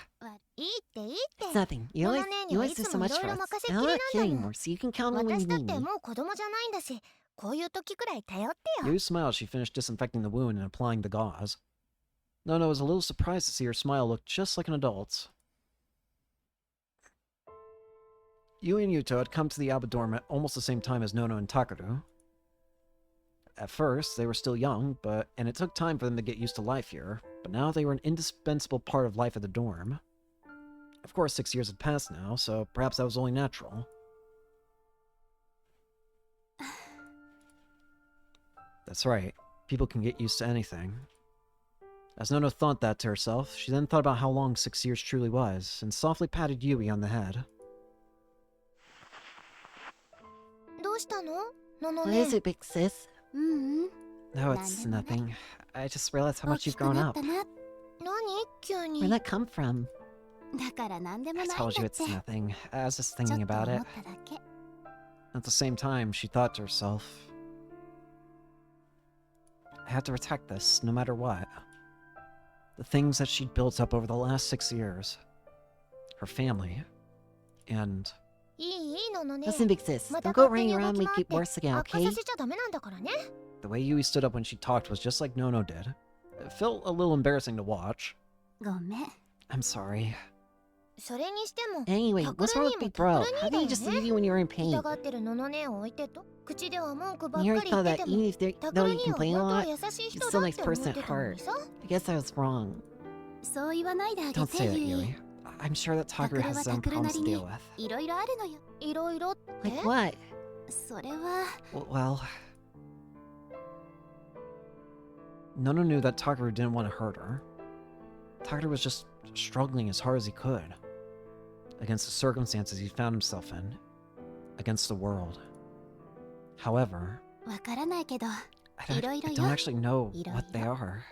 ていいって。 It's nothing. You always do so much for us. And I'm not kidding anymore, so you can count on me when 私 you だっ need て me. もう子供じゃないんだし、こういう時くらい頼ってよ。 Yu smiled as she finished disinfecting the wound and applying the gauze. Nono was a little surprised to see her smile look just like an adult's. Yui and Yuto had come to the Alba dorm at almost the same time as Nono and Takaru. At first, they were still young, and it took time for them to get used to life here, but now they were an indispensable part of life at the dorm. Of course, 6 years had passed now, so perhaps that was only natural. That's right, people can get used to anything. As Nono thought that to herself, she then thought about how long 6 years truly was, and softly patted Yui on the head. どうしたの？のの What ね。 is it, big sis? うんうん。 No, it's nothing. I just realized how much you've grown up. 何？急に。 Where'd that come from? だから何でもな I いんだ told って。 you it's nothing. I was just ちょ thinking っと about 思 it. っただけ。 At the same time, she thought to herself, I have to protect this, no matter what. The things that she'd built up over the last 6 years. Her family. And... いいののね。 Listen, big sis. また Don't go 勝手に running 動 around き and 回 make って it worse again, 悪化 okay? させちゃダメなんだからね。 the way Yui stood up when she talked was just like Nono did. It felt a little embarrassing to watch. ごめん。 I'm sorry. それにしても。 Anyway, what's wrong with Big Bro? How can he just leave you when you're in 痛 pain? がってるののねを置いてと。口では文句ばっ You か already り言 thought って that て even も。 if though タ you クロには complain a 本当は lot, 優しい he's 人 still だ a っ nice て思っ person て at たの heart. にさ。 I guess I was wrong. そう言わないであげ Don't て say that, ゆい。 Yui. I'm sure that Takura has his own タクロはタクロな problems り to に deal with. いろいろあるのよ。いろいろって Like what? それは Well... Nono knew that Takaru didn't want to hurt her. Takaru was just struggling as hard as he could. Against the circumstances he found himself in. Against the world. However... わからないけど I don't actually know what they are.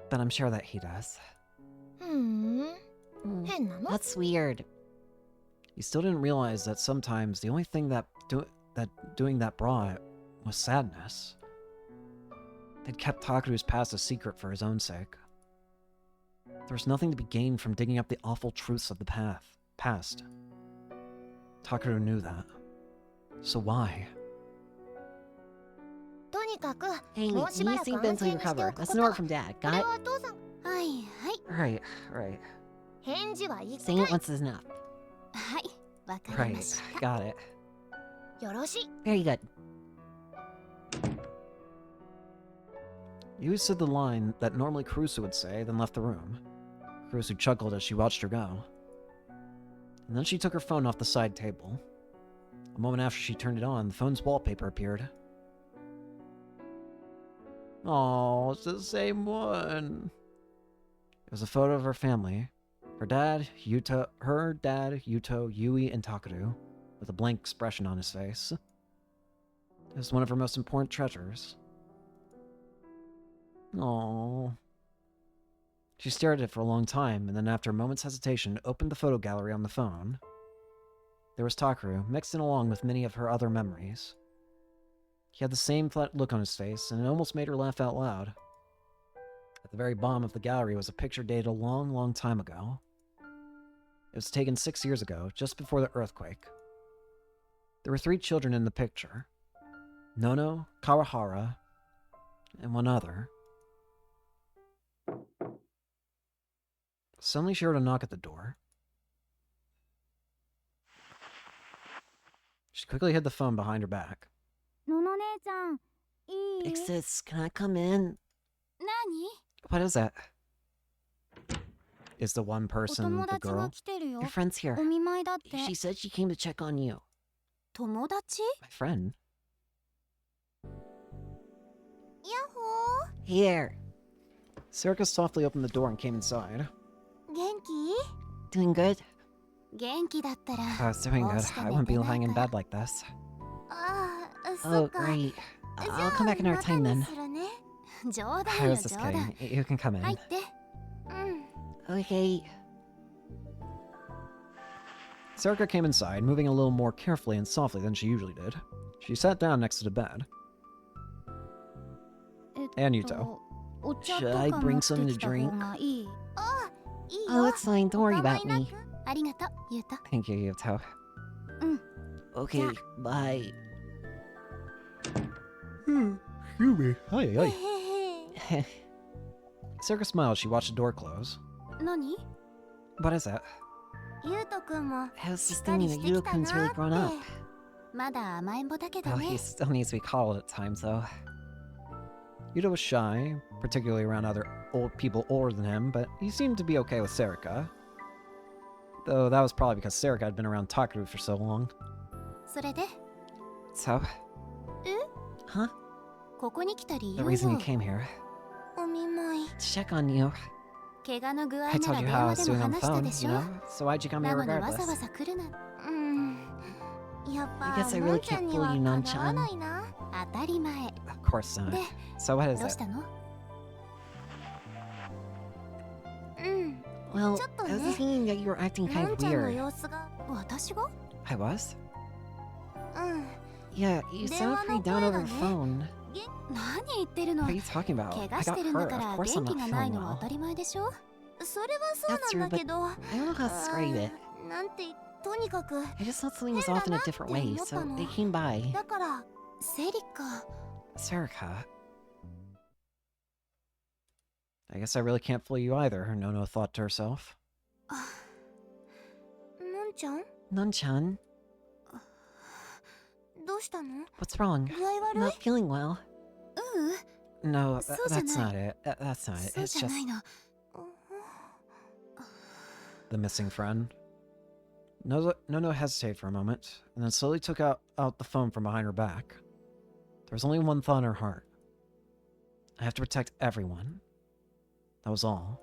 But I'm sure that he does. 変なの That's weird. He still didn't realize that sometimes the only thing that doing that brought was sadness. They'd kept Takaru's past a secret for his own sake. There was nothing to be gained from digging up the awful truths of the past. Takaru knew that. So why? とにかく Hey, も you うしばら see く Ben 安 till 静 you にしてお recover. くこ That's と an order だ from Dad. これ Got it? はお父さんはいはい Right. 返事は一 Saying 回 it once is enough. はいわかりま Right. した Got it. よろしい Very good. You said the line that normally Kurusu would say, then left the room. Kurusu chuckled as she watched her go. And then she took her phone off the side table. A moment after she turned it on, the phone's wallpaper appeared. Oh, it's the same one. It was a photo of her family. Her dad, Yuto, Yui, and Takaru, with a blank expression on his face. It was one of her most important treasures. Oh. She stared at it for a long time, and then after a moment's hesitation, opened the photo gallery on the phone. There was Takaru, mixed in along with many of her other memories. He had the same flat look on his face, and it almost made her laugh out loud. At the very bottom of the gallery was a picture dated a long, long time ago. It was taken 6 years ago, just before the earthquake. There were 3 children in the picture. Nono, Kawahara, and one other. Suddenly she heard a knock at the door. She quickly hid the phone behind her back. のの姉ちゃんいい Big sis, can I come in? 何 What is that? Is the one お person 友 the 達が girl? 来てるよ Your friend's here. お見舞いだって She said she came to check on you. 友達 My friend? ヤッホ Here. Serica softly opened the door and came inside. ー元気 Doing good? 元気だったら I was doing good. I wouldn't be lying in bed like this. ああそ Oh, っか great. じゃ I'll あ come back in our また time に then. するね冗 I 談よ was just 冗談 kidding. You can come in. 入ってうん Okay. Serica came inside, moving a little more carefully and softly than she usually did. She sat down next to the bed. And Yuto. お茶 Should と I か bring 持って something き to た方 drink? がいいああいい Oh, よ it's fine. Don't worry お構 about いな me. くありがとうゆうと Thank you, Yuto. Okay, bye. Excuse me. Hi, へ hi. へへ Serica smiled as she watched the door close. 何 What is that? ゆうとくんも I was し just っかり thinking し that てき Yuto た Kun's な really っ grown て up. まだ甘えん坊だけど Oh, ね he still needs to be coddled at times, though. Yuto was shy, particularly around other old people older than him, but he seemed to be okay with Serica. Though that was probably because Serica had been around Takaru for so long. それで So, Huh? ここに来た理 the 由 reason you よ came here. お見舞い To check on you. 怪我の具合 I な told ら you 電 how I 話 was でも doing on the 話した phone, でし you ょ know? So why'd you come な here のにわざ regardless? わざ来るなやっぱ I guess I の really んちゃん can't に fool は you, か Non-chan. なわないな当たり前 Of course not. で So what is どうし it? たのうん Well, Just a I was minute. thinking that you were acting の kind ん of ちゃんの weird. 様子が私が I was? うん Yeah, you sound pretty down over the phone. 何言ってるの What are you talking about? 怪 I 我し got てるんだ hurt. か Of ら course 元 I'm 気 not がない feeling のは well. 当たり前でしょそれはそう That's なんだ true, けど I don't know how to describe it. なんてとにかく I just thought something was off in a different way, so they came by. だからセリカ Serica. I guess I really can't fool you either, Nono thought to herself. のんちゃん Non-chan, どうしたの what's wrong? 具合悪 I'm い not feeling well. ううん No, So that's tonight- not it. That's not it. そう It's じゃな just いの the missing friend. Nono hesitated for a moment, and then slowly took out the phone from behind her back. There was only one thought in her heart. I have to protect everyone. That was all.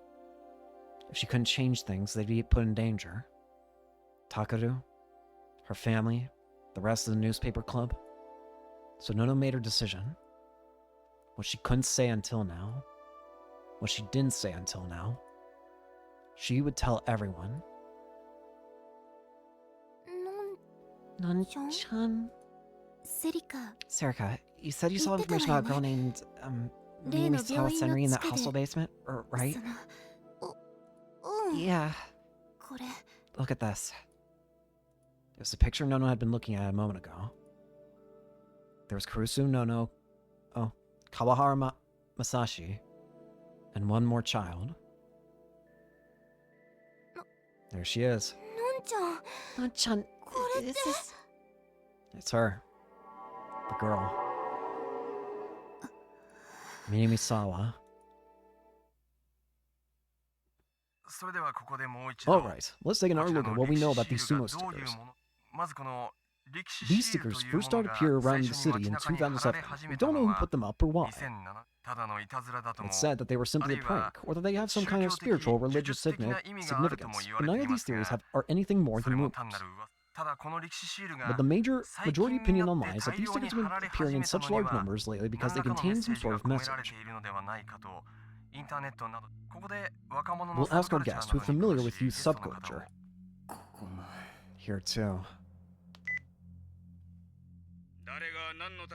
If she couldn't change things, they'd be put in danger. Takaru, her family, the rest of the newspaper club. So Nono made her decision. What she couldn't say until now, what she didn't say until now, she would tell everyone. Non-chan? Serika, you said you saw information about a girl named, Mimi Sawassenri in that hostel basement, right? Yeah. Look at this. It was the picture Nono had been looking at a moment ago. There was Kurusu Nono, Kawahara Masashi, and one more child. There she is. Non-chan, this is... It's her. The girl. Minamisawa. Alright, let's take another look at what we know about these sumo stickers. These stickers first started to appear around the city in 2007. We don't know who put them up or why. It's said that they were simply a prank, or that they have some kind of spiritual or religious significance, but none of these theories are anything more than rumors. But the majority opinion online is that these stickers have been appearing in such large numbers lately because they contain some sort of message. We'll ask our guest who is familiar with youth subculture. Here too.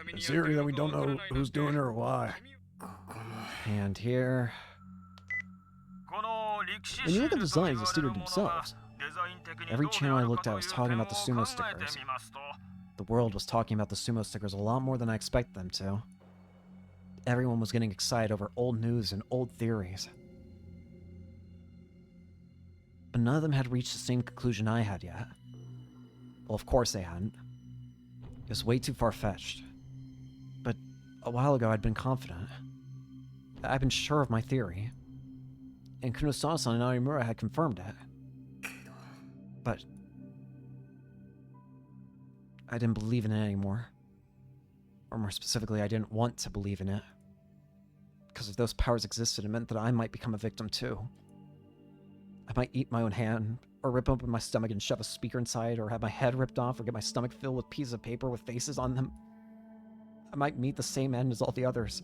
It's eerie that we don't know who's doing it or why. And here... When you look at the designs of the stickers themselves, every channel I looked at was talking about the sumo stickers. The world was talking about the sumo stickers a lot more than I expected them to. Everyone was getting excited over old news and old theories. But none of them had reached the same conclusion I had yet. Well, of course they hadn't. It was way too far-fetched. But a while ago I'd been confident. I'd been sure of my theory. And Kunosawa-san and Arimura had confirmed it. But I didn't believe in it anymore. Or more specifically, I didn't want to believe in it. Because if those powers existed, it meant that I might become a victim too. I might eat my own hand, or rip open my stomach and shove a speaker inside, or have my head ripped off, or get my stomach filled with pieces of paper with faces on them. I might meet the same end as all the others.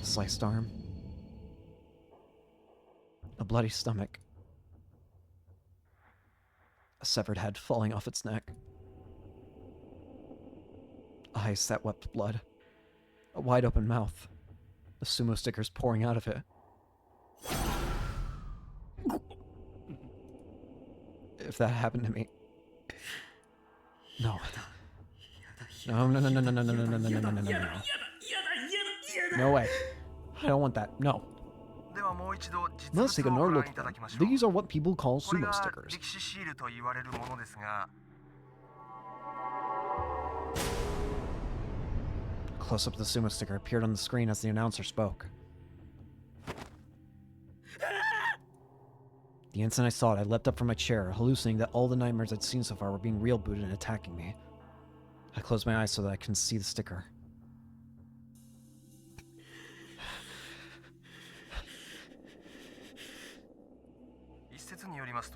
Sliced arm. A bloody stomach. A severed head falling off its neck. Eyes that wept blood. A wide open mouth. The sumo stickers pouring out of it. If that happened to me... No. No. No way. I don't want that. No. Let's take another look at them. These are what people call sumo stickers. Close-up of the sumo sticker appeared on the screen as the announcer spoke. The instant I saw it, I leapt up from my chair, hallucinating that all the nightmares I'd seen so far were being real-booted and attacking me. I closed my eyes so that I couldn't see the sticker.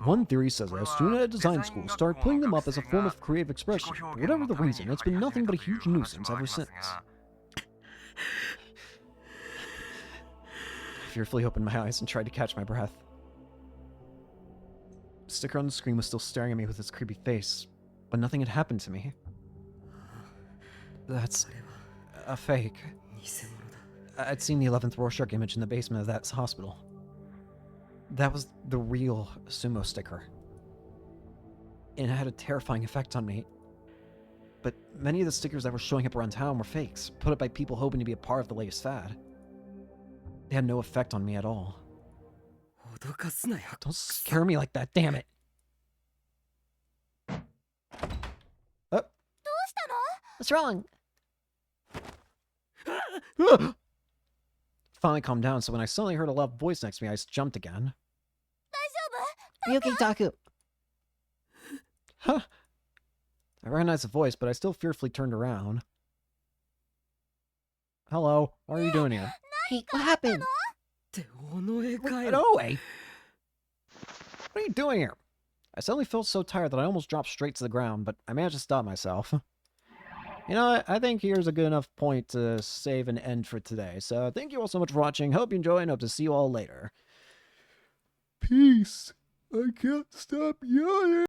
One theory says that a student at a design school started putting them up as a form of creative expression, but whatever the reason, it's been nothing but a huge nuisance ever since. I fearfully opened my eyes and tried to catch my breath. The sticker on the screen was still staring at me with its creepy face, but nothing had happened to me. That's a fake. I'd seen the 11th Rorschach image in the basement of that hospital. That was the real sumo sticker. And it had a terrifying effect on me. But many of the stickers that were showing up around town were fakes, put up by people hoping to be a part of the latest fad. They had no effect on me at all. Don't scare me like that, damn it! What's wrong? Finally calmed down, so when I suddenly heard a loud voice next to me, I jumped again. Are you okay, Taku? Huh. I recognize the voice, but I still fearfully turned around. Hello, what are you doing here? Hey, what happened? Get away! What are you doing here? I suddenly felt so tired that I almost dropped straight to the ground, but I managed to stop myself. You know, I think here's a good enough point to save and end for today. So thank you all so much for watching. Hope you enjoy and hope to see you all later. Peace. I can't stop yawning.